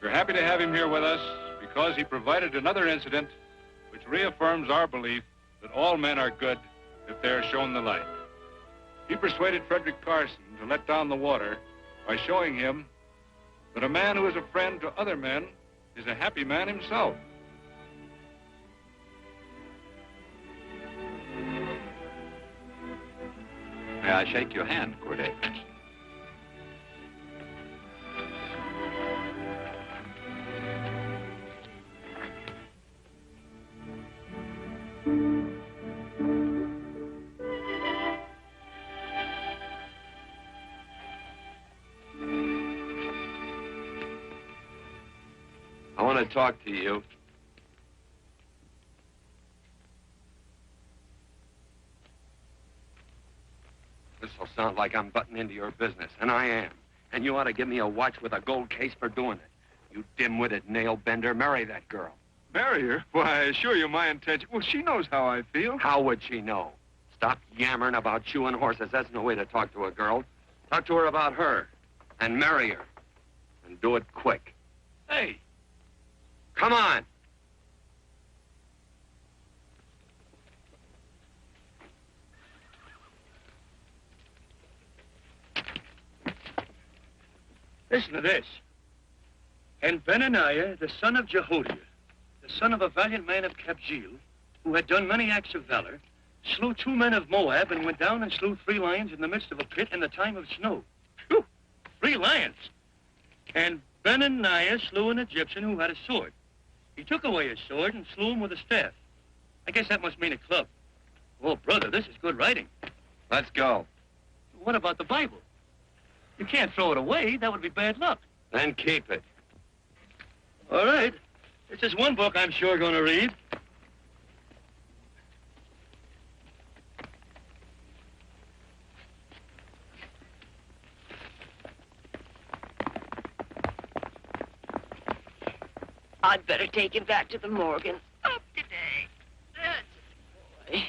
We're happy to have him here with us because he provided another incident which reaffirms our belief that all men are good if they are shown the light. He persuaded Frederick Carson to let down the water by showing him that a man who is a friend to other men is a happy man himself. May I shake your hand, Quirt Evans? I want to talk to you. This'll sound like I'm butting into your business, and I am. And you ought to give me a watch with a gold case for doing it. You dim-witted nail-bender, marry that girl. Marry her? Why, I assure you my intention... Well, she knows how I feel. How would she know? Stop yammering about shoeing horses. That's no way to talk to a girl. Talk to her about her, and marry her. And do it quick. Hey. Come on. Listen to this. And Benaniah, the son of Jehoiada, the son of a valiant man of Kabzeel, who had done many acts of valor, slew 2 men of Moab and went down and slew 3 lions in the midst of a pit in the time of snow. Whew, 3 lions. And Benaniah slew an Egyptian who had a sword. He took away his sword and slew him with a staff. I guess that must mean a club. Oh, brother, this is good writing. Let's go. What about the Bible? You can't throw it away. That would be bad luck. Then keep it. All right. This is one book I'm sure going to read. I'd better take him back to the Morgan. Up today. That's a boy.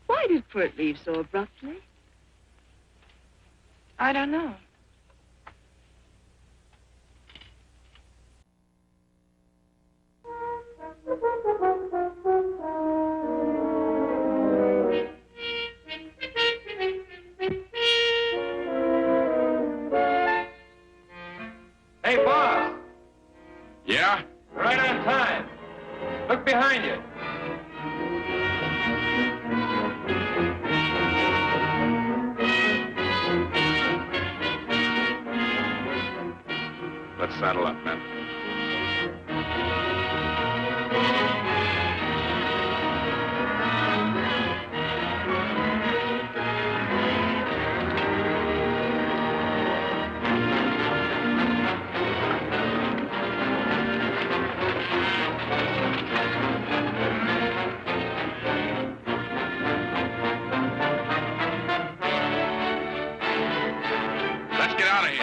Why did Quirt leave so abruptly? I don't know. Hey, boss. Yeah? Right on time. Look behind you. Saddle up, men. Let's get out of here.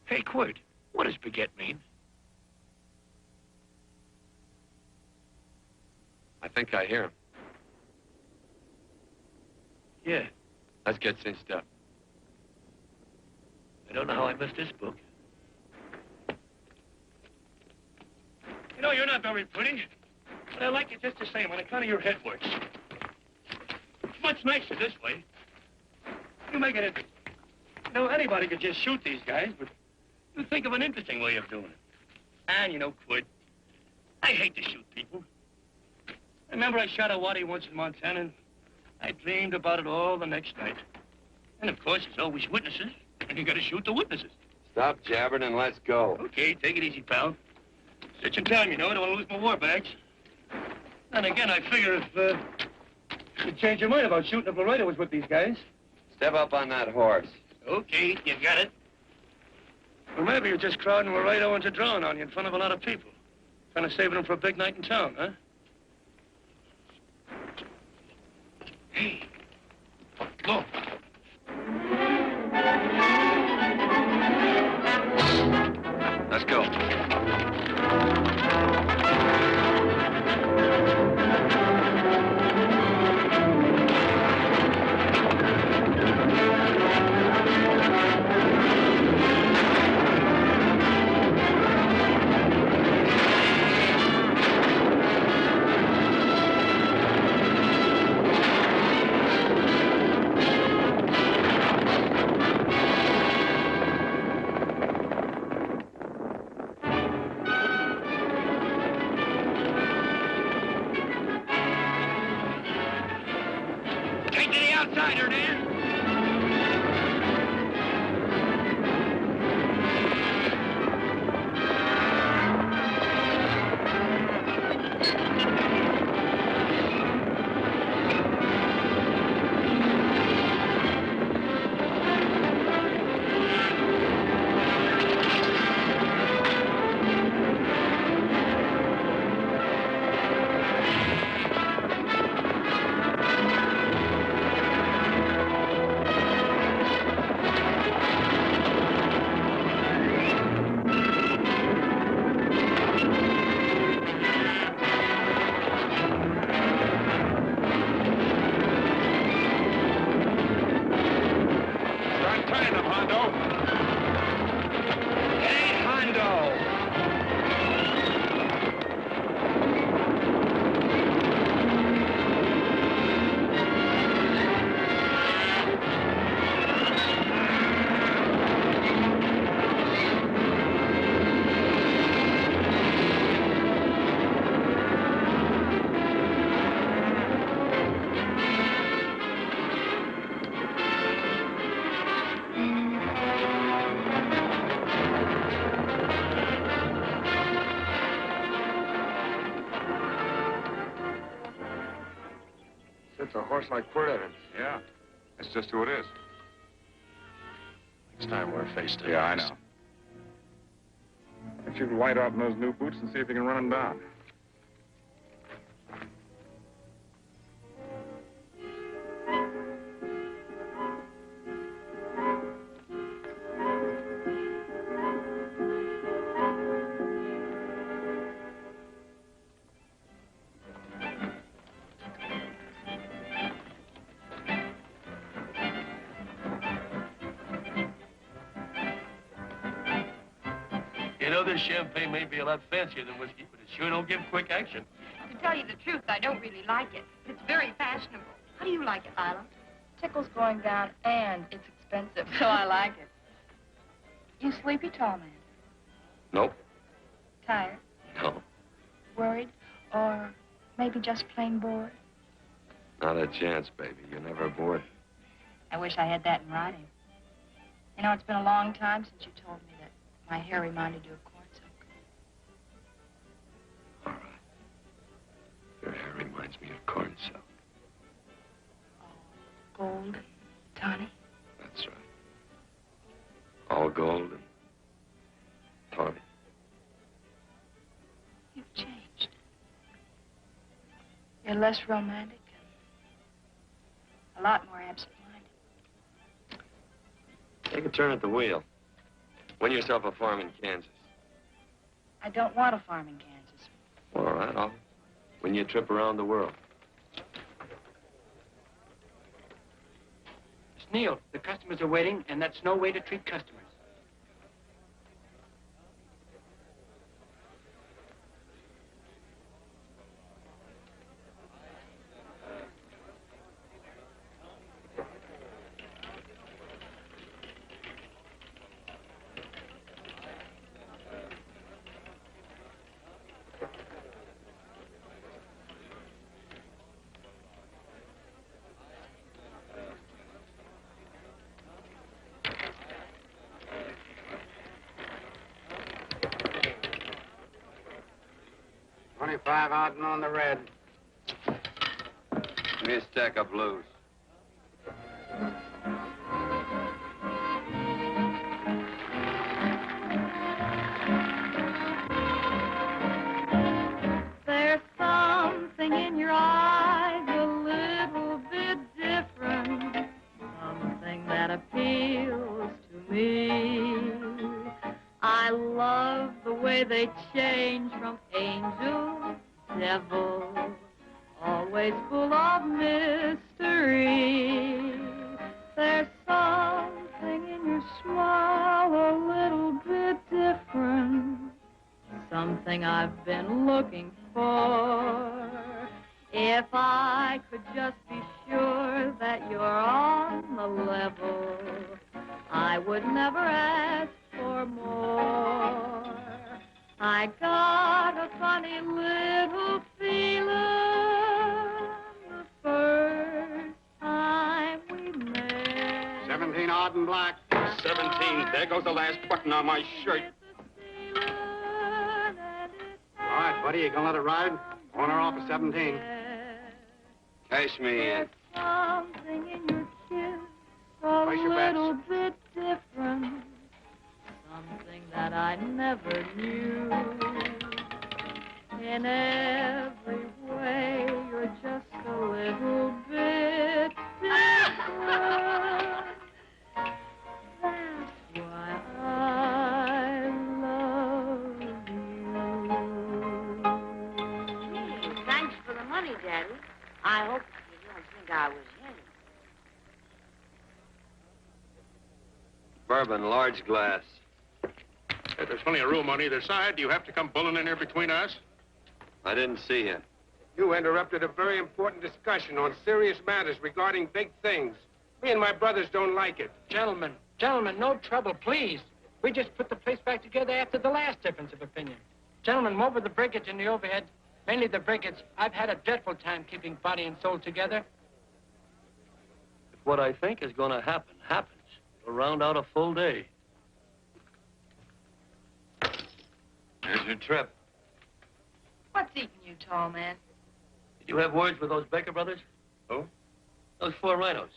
Hey, Quirt, what does baguette mean? I think I hear him. Yeah, Let's get cinched up. I don't know how I missed this book. You know, you're not very pretty, but I like you just the same on account of your head works. It's much nicer this way. You make it interesting. You know, anybody could just shoot these guys, but you think of an interesting way of doing it. And, you know, Quirt, I hate to shoot people. I remember I shot a waddy once in Montana, and I dreamed about it all the next night. And, of course, there's always witnesses, and you gotta shoot the witnesses. Stop jabbering and let's go. Okay, take it easy, pal. Such a time, you know, I don't want to lose my war bags. And again, I figure if you change your mind about shooting if Laredo was with these guys. Step up on that horse. Okay, you got it. Well, maybe you're just crowding Laredo into drawing on you in front of a lot of people. Trying to save them for a big night in town, huh? Hey, look. Let's go. Take to the outsider, Dan. Start tying them, Hondo. Hey, Hondo. It's a horse like Quirt Evans. Yeah, that's just who it is. Next time we're face to face. Yeah, I know. you light out in those new boots and see if you can run them down. You know, this champagne may be a lot fancier than whiskey, but it sure don't give quick action. To tell you the truth, I don't really like it. It's very fashionable. How do you like it, Lila? Tickle's going down, and it's expensive, so I like it. You sleepy, tall man? Nope. Tired? No. Worried? Or maybe just plain bored? Not a chance, baby. You're never bored. I wish I had that in writing. You know, it's been a long time since you told me that my hair reminded you of corn silk. All right. Your hair reminds me of corn silk. Gold and tawny. That's right. All gold and tawny. You've changed. You're less romantic and a lot more absent-minded. Take a turn at the wheel. Win yourself a farm in Kansas. I don't want a farm in Kansas. All right, I'll win you a trip around the world. Miss Neal, the customers are waiting, and that's no way to treat customers. $25 out and on the red. Give me a stack of blues. There's something in your eyes a little bit different, something that appeals to me. I love the way they change from angel to devil, always full of mystery. There's something in your smile a little bit different, something I've been looking for. If I could just be sure that you're on the level, I would never ask for more. I got a funny little feeling the first time we met. 17 odd and black. 17. There goes the last button on my shirt. All right, buddy, you gonna let it ride? On or off of 17. Cash me in. Something in your kiss a Place your bets. little bit different, something that I never knew. In every way, you're just a little bit different. That's why I love you. Thanks for the money, Daddy. I hope you don't think I was in. Bourbon, large glass. If there's plenty of room on either side, do you have to come bulling in here between us? I didn't see you. You interrupted a very important discussion on serious matters regarding big things. Me and my brothers don't like it. Gentlemen, no trouble, please. We just put the place back together after the last difference of opinion. Gentlemen, what with the breakage and the overhead, mainly the breakage, I've had a dreadful time keeping body and soul together. If what I think is going to happen happens, it'll round out a full day. Here's your trip. What's eating you, tall man? Did you have words with those Baker brothers? Who? Those 4 rhinos.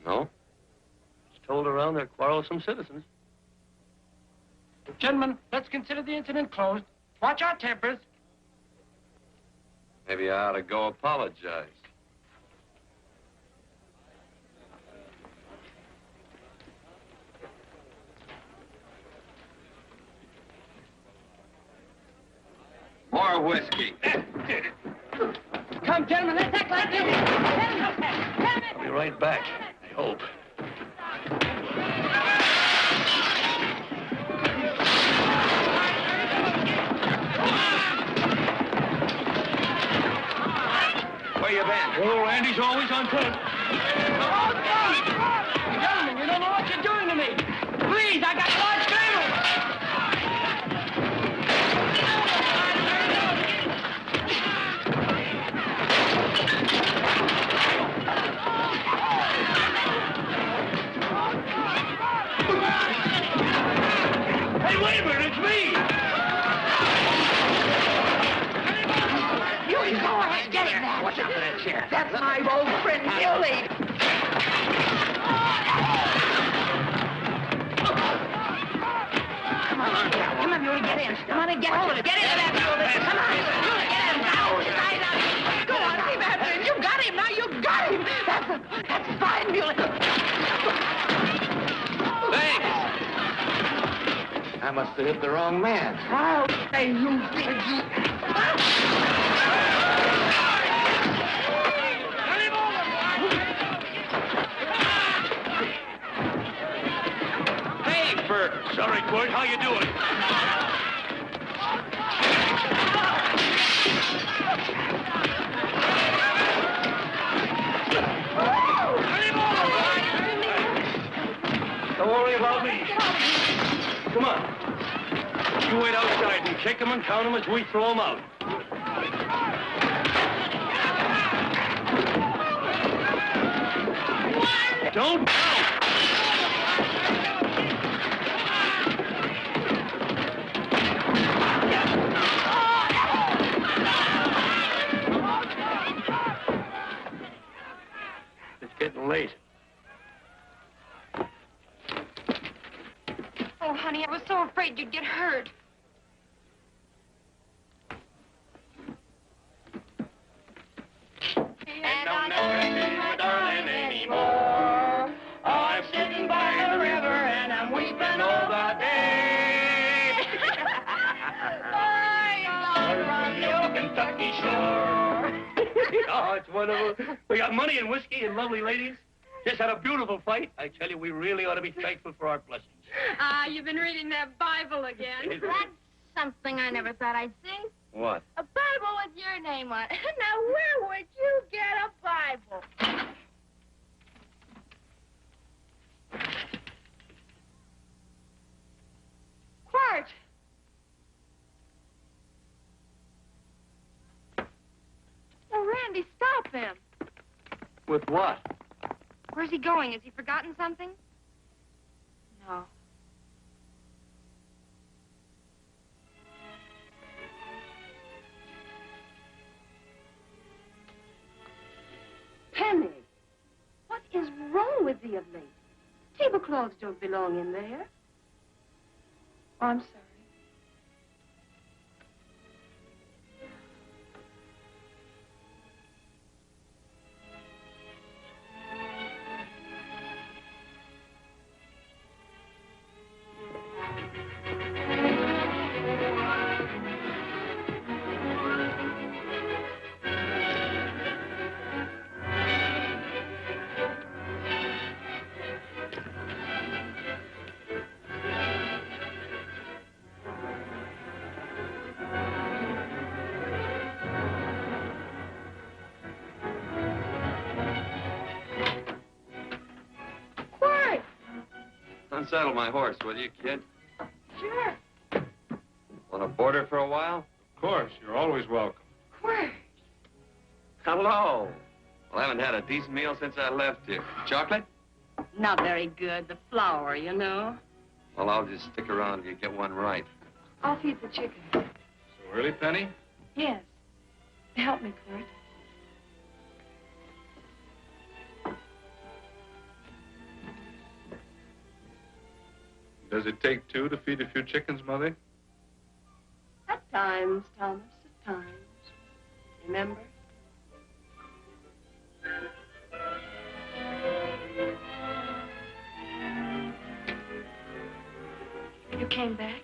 No? It's told around they're quarrelsome citizens. Gentlemen, let's consider the incident closed. Watch our tempers. Maybe I ought to go apologize. More whiskey. Come, gentlemen, let's act like this. I'll be right back, I hope. Where you been? Oh, Randy's always on foot. Gentlemen, you don't know what you're doing to me. Please, I got a large family. Hey, wait a minute, it's me! You go ahead, get in there. Watch out for that chair. That's my old friend, Billy. Come on, Billy, get in. Come on and get hold of it. Get into that, Billy. Come on. Get in. Now, side up. Go on, keep after him. You got him. Now you got him. That's fine, Billy. Thanks. I must have hit the wrong man. Oh, say you did, you. Hey, Bert. Sorry, Quirt. How you doing? Don't worry about me. Come on. You wait outside and kick them and count them as we throw them out. Don't count. It's getting late. Oh, honey, I was so afraid you'd get hurt. And I'll never see my darling anymore. I'm sitting by the river and I'm weeping all the day. From the old Kentucky shore. Oh, it's wonderful. We got money and whiskey and lovely ladies. Just had a beautiful fight. I tell you, we really ought to be thankful for our blessings. You've been reading that Bible again. That's something I never thought I'd see. What? A Bible with your name on it. Now, where would you get a Bible? Quirt! Oh, Randy, stop him. With what? Where's he going? Has he forgotten something? No. Penny, what is wrong with thee of late? Tablecloths don't belong in there. Oh, I'm sorry. Unsaddle my horse, will you, kid? Sure. Want to board her for a while? Of course. You're always welcome. Quirt. Hello. Well, I haven't had a decent meal since I left here. Chocolate? Not very good. The flour, you know. Well, I'll just stick around till you get one right. I'll feed the chicken. So early, Penny? Yes. Help me, Quirt. Does it take two to feed a few chickens, Mother? At times, Thomas, at times. Remember? You came back?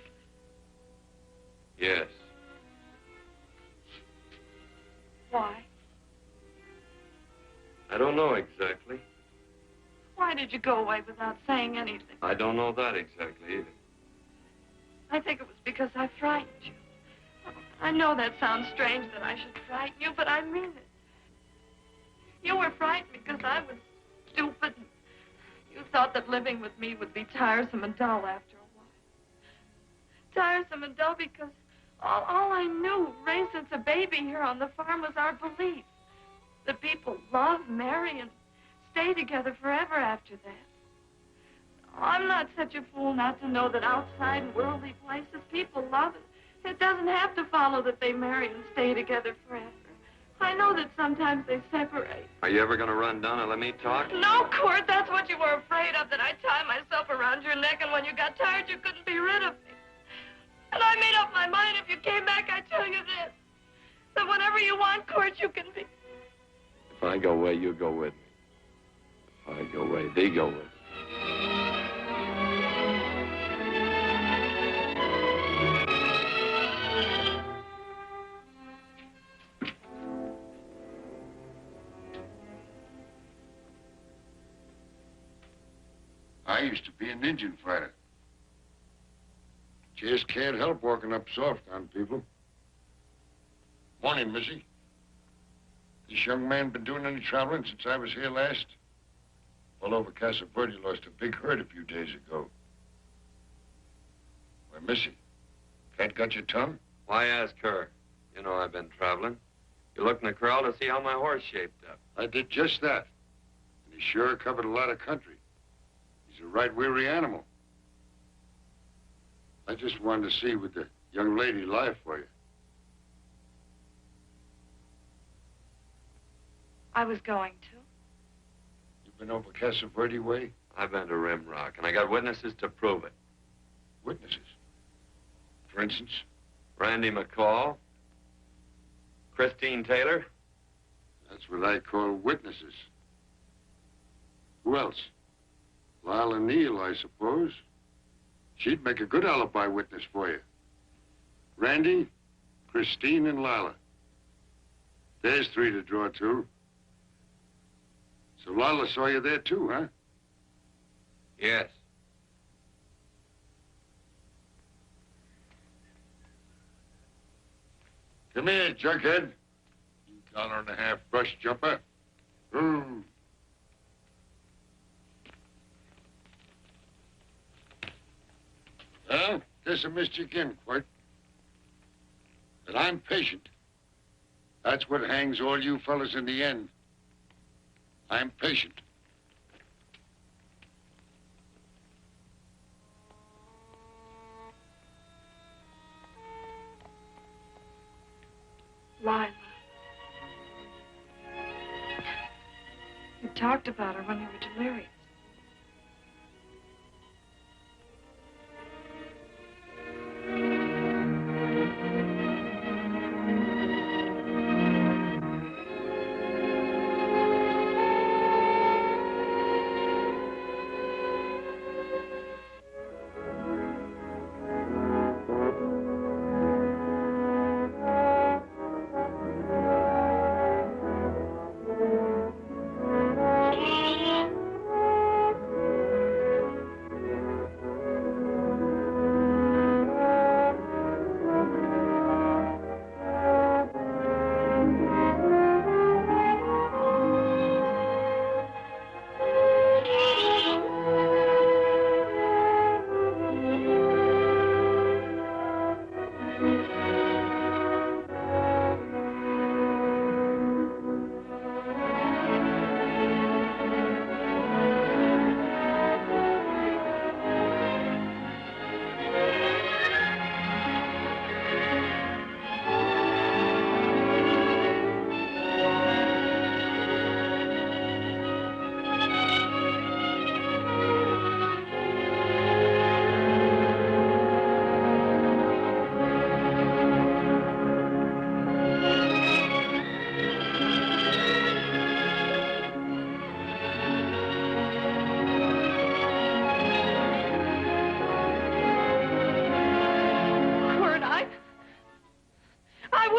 Yes. Why? I don't know exactly. Why did you go away without saying anything? I don't know that exactly either. I think it was because I frightened you. I know that sounds strange that I should frighten you, but I mean it. You were frightened because I was stupid. You thought that living with me would be tiresome and dull after a while. Tiresome and dull because all I knew, raised since a baby here on the farm, was our belief that people love, marry, and stay together forever after that. I'm not such a fool not to know that outside in worldly places people love it. It doesn't have to follow that they marry and stay together forever. I know that sometimes they separate. Are you ever going to run down and let me talk? No, Quirt, that's what you were afraid of, that I'd tie myself around your neck, and when you got tired, you couldn't be rid of me. And I made up my mind if you came back, I'd tell you this, that whatever you want, Quirt, you can be. If I go away, you go with me. If I go away, they go with me. I used to be an Indian fighter. Just can't help walking up soft on people. Morning, Missy. This young man been doing any traveling since I was here last? All over Casa Verde lost a big herd a few days ago. Why, Missy, cat got your tongue? Why ask her? You know I've been traveling. You looked in the corral to see how my horse shaped up. I did just that. And he sure covered a lot of country. He's a right weary animal. I just wanted to see what the young lady lie for you. I was going to. You've been over Casa Verde way? I've been to Rim Rock, and I got witnesses to prove it. Witnesses? For instance? Randy McCall, Christine Taylor. That's what I call witnesses. Who else? Lila Neal, I suppose. She'd make a good alibi witness for you. Randy, Christine, and Lila. There's three to draw to. So Lila saw you there too, huh? Yes. Come here, junkhead. You $1.50 brush jumper. Well, guess I missed you again, Quirt. But I'm patient. That's what hangs all you fellas in the end. I'm patient. Lila. You talked about her when you were delirious.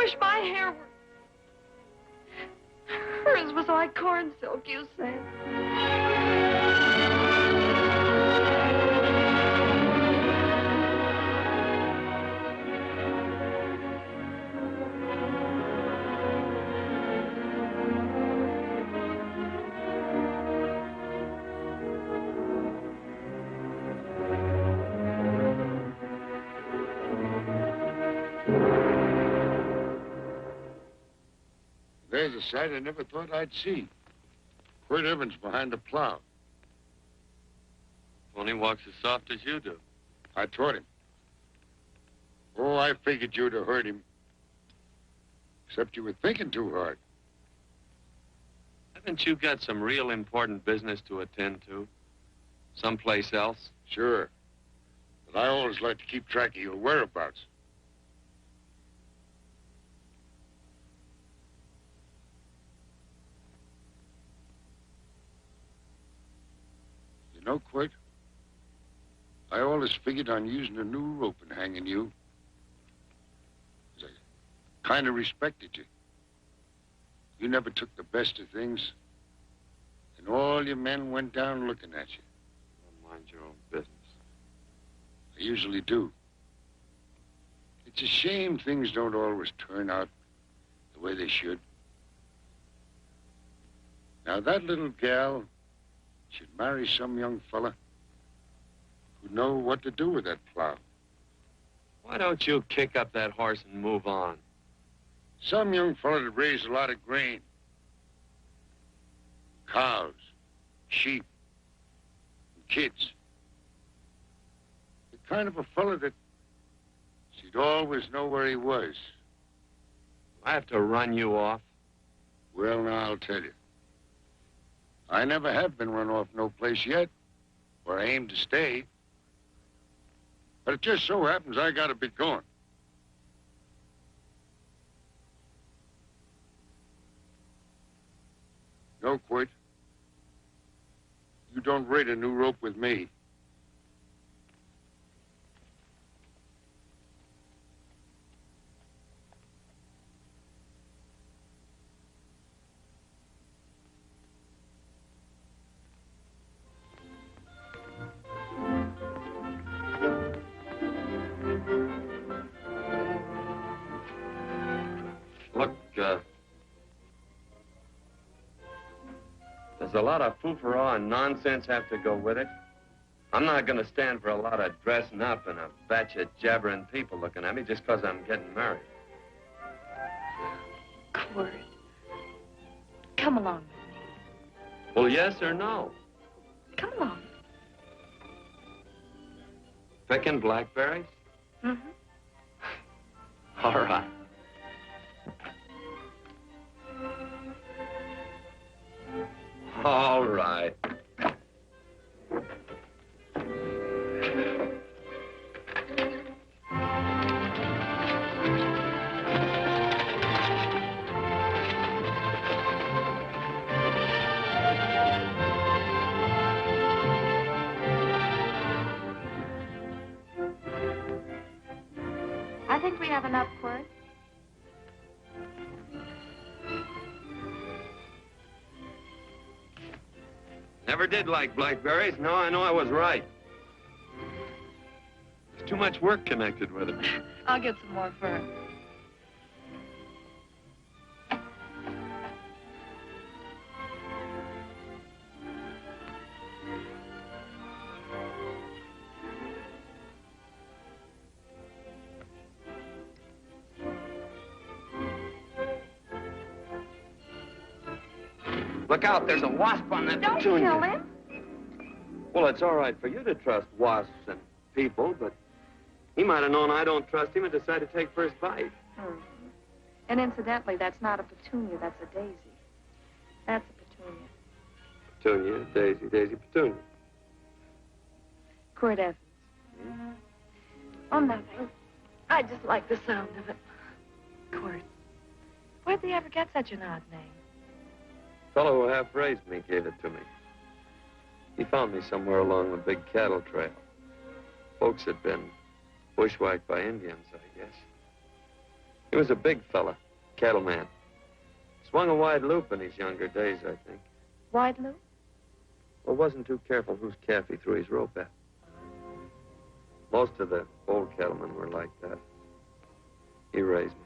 wish my hair were... Hers was like corn silk, you said. There's a sight I never thought I'd see. Quirt Evans behind the plow. Only walks as soft as you do. I taught him. Oh, I figured you'd have hurt him. Except you were thinking too hard. Haven't you got some real important business to attend to? Someplace else? Sure. But I always like to keep track of your whereabouts. You know, Quirt, I always figured on using a new rope and hanging you. 'Cause I kind of respected you. You never took the best of things, and all your men went down looking at you. Don't mind your own business. I usually do. It's a shame things don't always turn out the way they should. Now, that little gal should marry some young fella who'd know what to do with that plow. Why don't you kick up that horse and move on? Some young fella that raised a lot of grain. Cows, sheep, and kids. The kind of a fella that she'd always know where he was. I have to run you off? Well, now, I'll tell you. I never have been run off no place yet, where I aim to stay. But it just so happens I gotta be going. No, Quirt. You don't raid a new rope with me. Look, there's a lot of foo-for-all and nonsense have to go with it. I'm not going to stand for a lot of dressing up and a batch of jabbering people looking at me just because I'm getting married. Quirt, come along with me. Well, yes or no? Come along. Picking blackberries? Mm-hmm. All right. All right. I think we have enough, Quirt. Never did like blackberries. Now I know I was right. There's too much work connected with them. I'll get some more for her. Look out, there's a wasp on that Don't petunia. kill him. Well, it's all right for you to trust wasps and people, but he might have known I don't trust him and decided to take first bite. Hmm. And incidentally, that's not a petunia, that's a daisy. That's a petunia. Petunia, daisy, daisy, petunia. Quirt Evans. Oh, nothing. I just like the sound of it. Quirt. Where'd they ever get such an odd name? Fellow who half raised me gave it to me. He found me somewhere along the big cattle trail. Folks had been bushwhacked by Indians, I guess. He was a big fella, cattleman. Swung a wide loop in his younger days, I think. Wide loop? Well, wasn't too careful whose calf he threw his rope at. Most of the old cattlemen were like that. He raised me.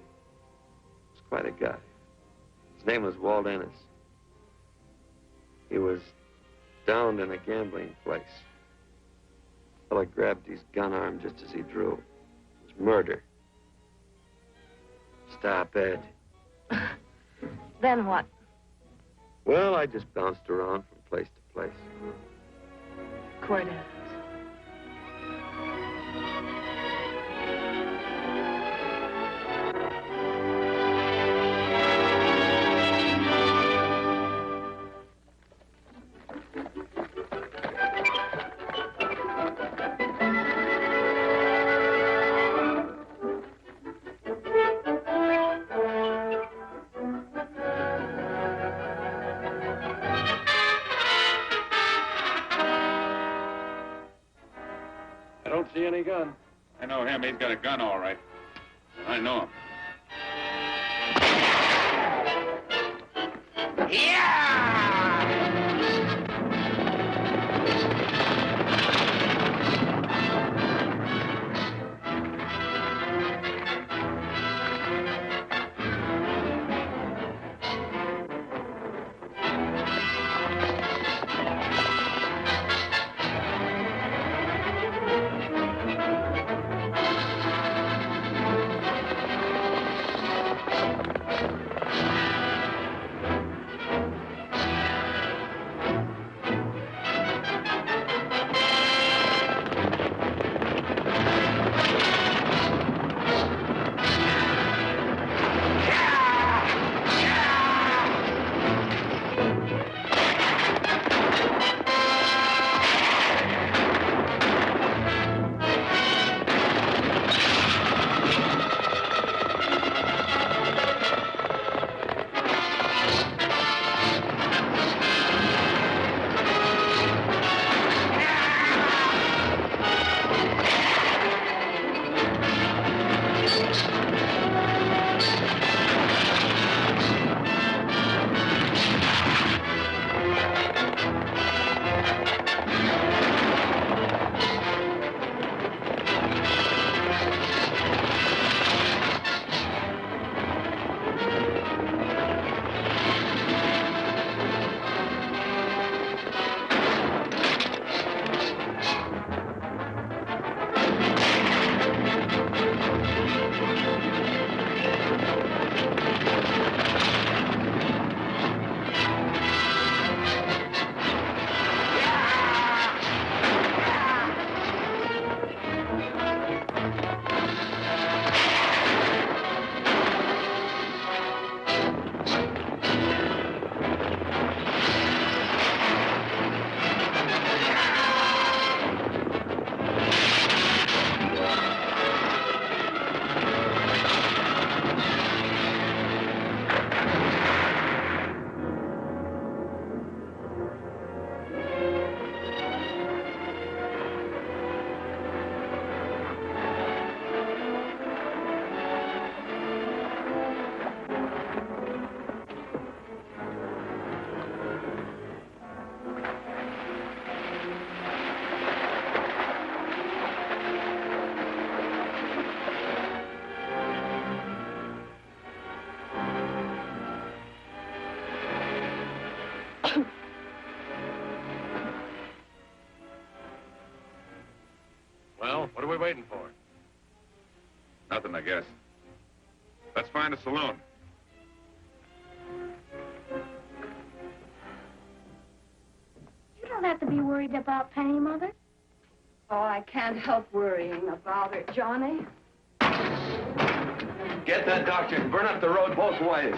He was quite a guy. His name was Walt Ennis. He was downed in a gambling place. The fella grabbed his gun arm just as he drew. It was murder. Stop, Ed. Then what? Well, I just bounced around from place to place. Quirt Evans. I don't see any gun. I know him. He's got a gun, all right. I know him. Well, what are we waiting for? Nothing, I guess. Let's find a saloon. You don't have to be worried about Penny, Mother. Oh, I can't help worrying about her, Johnny. Get that doctor and burn up the road both ways.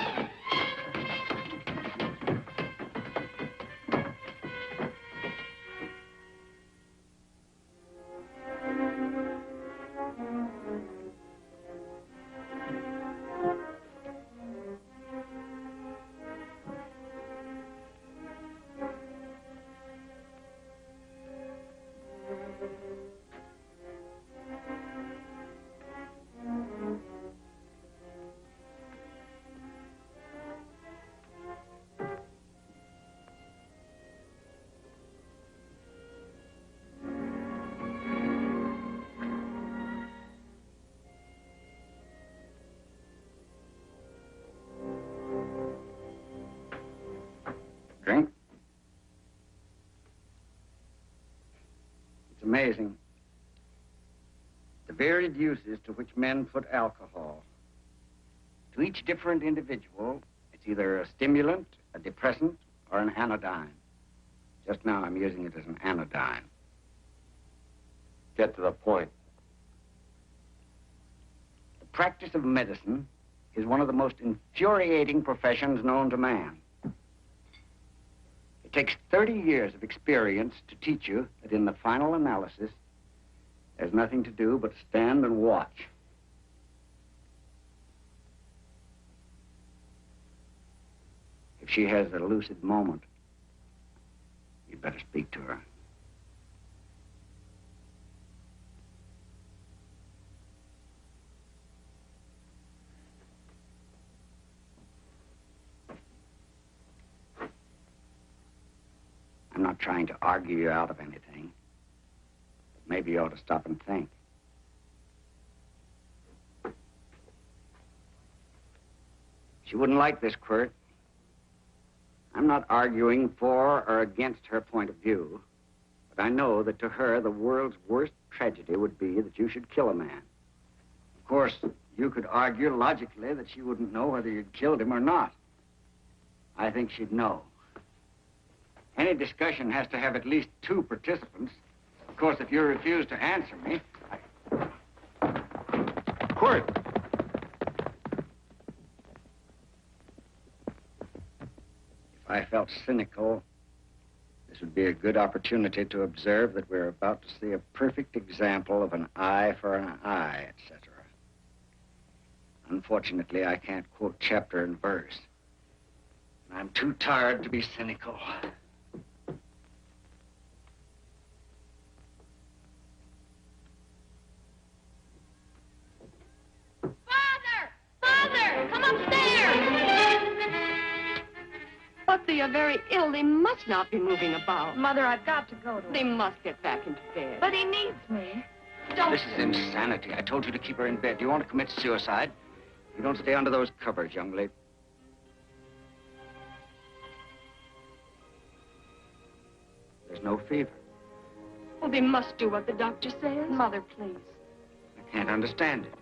amazing. The varied uses to which men put alcohol. To each different individual, it's either a stimulant, a depressant, or an anodyne. Just now, I'm using it as an anodyne. Get to the point. The practice of medicine is one of the most infuriating professions known to man. It takes 30 years of experience to teach you that in the final analysis, there's nothing to do but stand and watch. If she has a lucid moment, you'd better speak to her. I'm not trying to argue you out of anything. But maybe you ought to stop and think. She wouldn't like this, Quirt. I'm not arguing for or against her point of view, but I know that to her, the world's worst tragedy would be that you should kill a man. Of course, you could argue logically that she wouldn't know whether you'd killed him or not. I think she'd know. Any discussion has to have at least 2 participants. Of course, if you refuse to answer me, Quirt! If I felt cynical, this would be a good opportunity to observe that we're about to see a perfect example of an eye for an eye, etc. Unfortunately, I can't quote chapter and verse. I'm too tired to be cynical. Father, come upstairs! But they are very ill. They must not be moving about. Mother, I've got to go to They must get back into bed. But he needs me. Don't. This is insanity. I told you to keep her in bed. Do you want to commit suicide? You don't stay under those covers, young lady. There's no fever. Well, they must do what the doctor says. Mother, please. I can't understand it.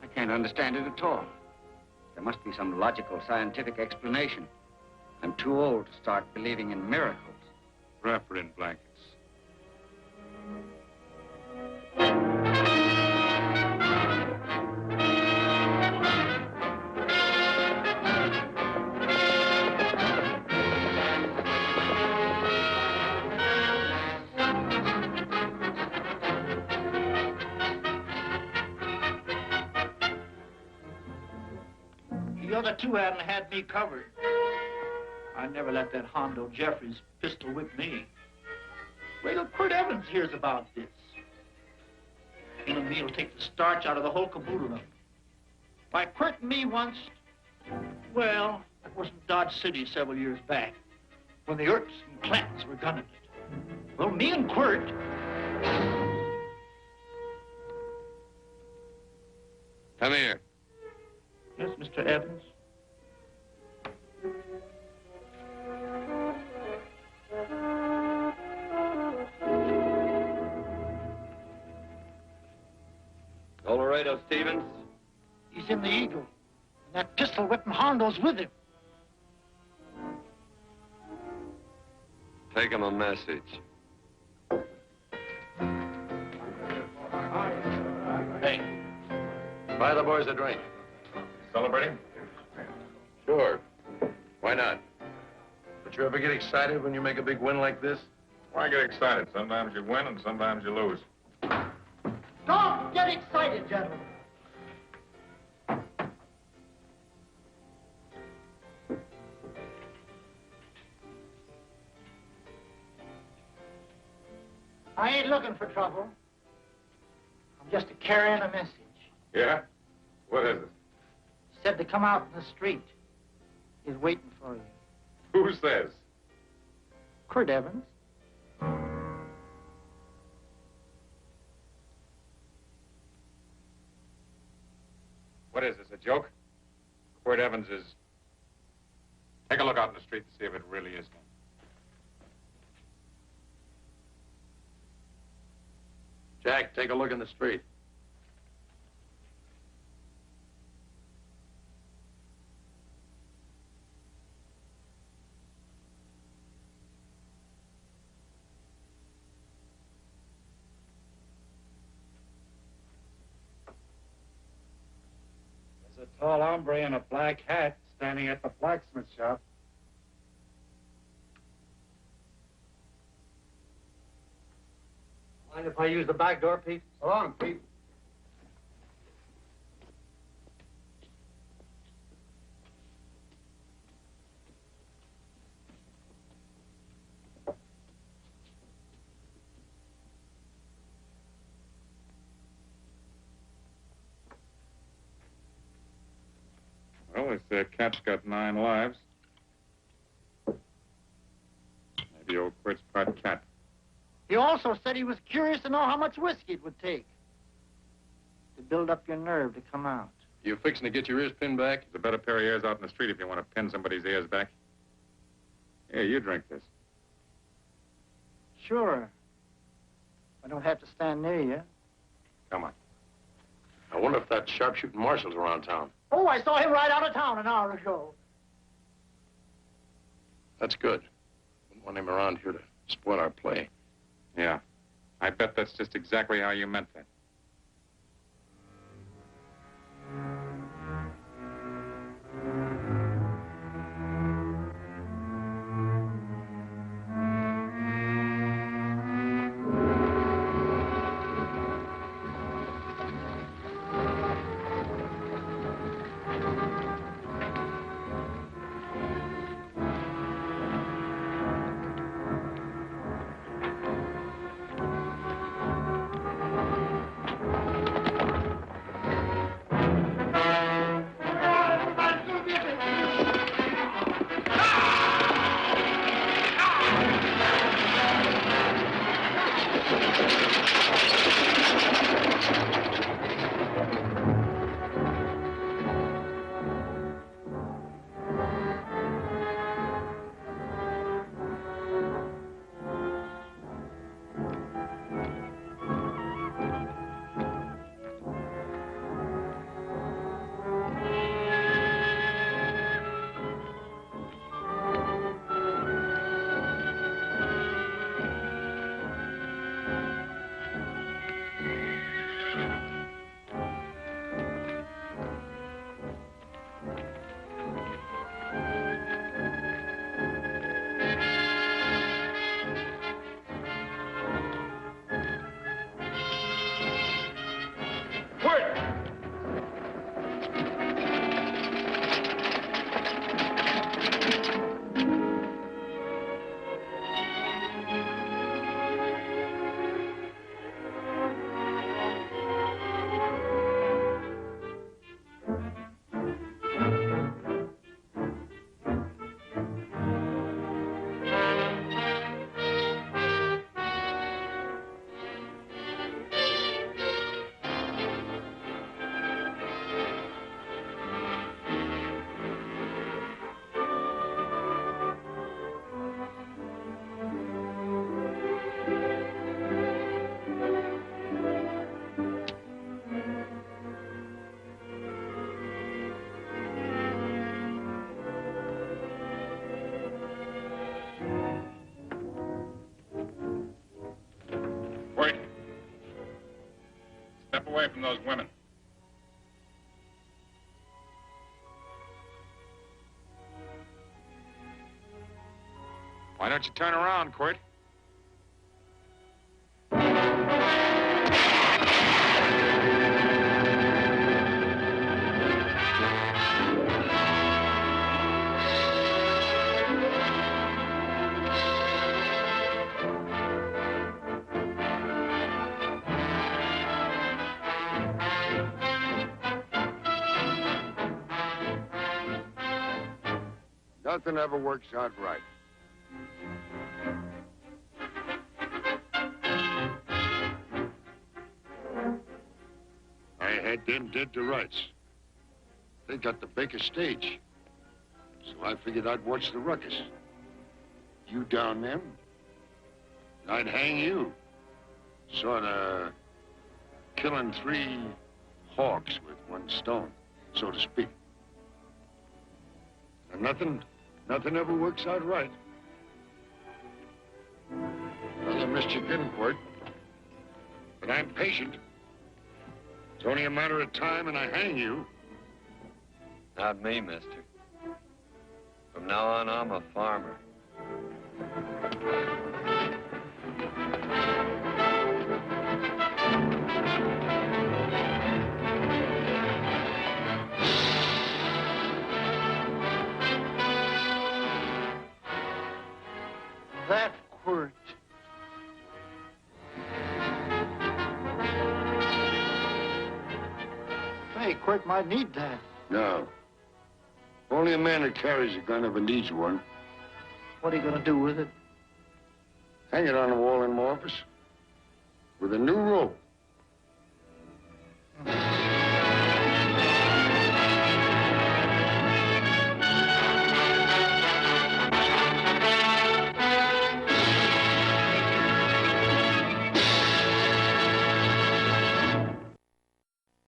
I can't understand it at all. There must be some logical, scientific explanation. I'm too old to start believing in miracles. Wrap her in blankets. The other 2 hadn't had me covered. I never let that Hondo Jeffries pistol whip me. Wait till Quirt Evans hears about this. Him and me'll take the starch out of the whole caboodle of it. Why, Quirt and me once, well, that was in Dodge City several years back, when the Earps and Clantons were gunning it. Well, me and Quirt... Come here. Yes, Mr. Evans? Colorado Stevens? He's in the Eagle. And that pistol whipping Hondo's with him. Take him a message. Hey, buy the boys a drink. Celebrating? Sure. Why not? But you ever get excited when you make a big win like this? Why get excited? Sometimes you win and sometimes you lose. Don't get excited, gentlemen. I ain't looking for trouble. I'm just carrying a message. Yeah? What is it? Said to come out in the street. He's waiting for you. Who says? Quirt Evans. What is this, a joke? Quirt Evans is... Take a look out in the street to see if it really is him. Jack, take a look in the street. There's a tall hombre in a black hat standing at the blacksmith shop. Mind if I use the back door, Pete? So long, Pete. Well, this cat's got 9 lives. Maybe old Quirt's part cat. He also said he was curious to know how much whiskey it would take to build up your nerve to come out. You fixing to get your ears pinned back? There's a better pair of ears out in the street if you want to pin somebody's ears back. Here, you drink this. Sure. I don't have to stand near you. Come on. I wonder if that sharpshooting marshal's around town. Oh, I saw him right out of town an hour ago. That's good. Wouldn't want him around here to spoil our play. Yeah. I bet that's just exactly how you meant that. Step away from those women. Why don't you turn around, Quirt? Nothing ever works out right. I had them dead to rights. They got the Baker stage. So I figured I'd watch the ruckus. You down them, and I'd hang you. Sorta killing 3 hawks with 1 stone, so to speak. And nothing ever works out right. Well, I missed you again, Quirt. But I'm patient. It's only a matter of time and I hang you. Not me, mister. From now on, I'm a farmer. That Quirt. Hey, Quirt might need that. No. Only a man that carries a gun ever needs one. What are you going to do with it? Hang it on the wall in my office with a new rope.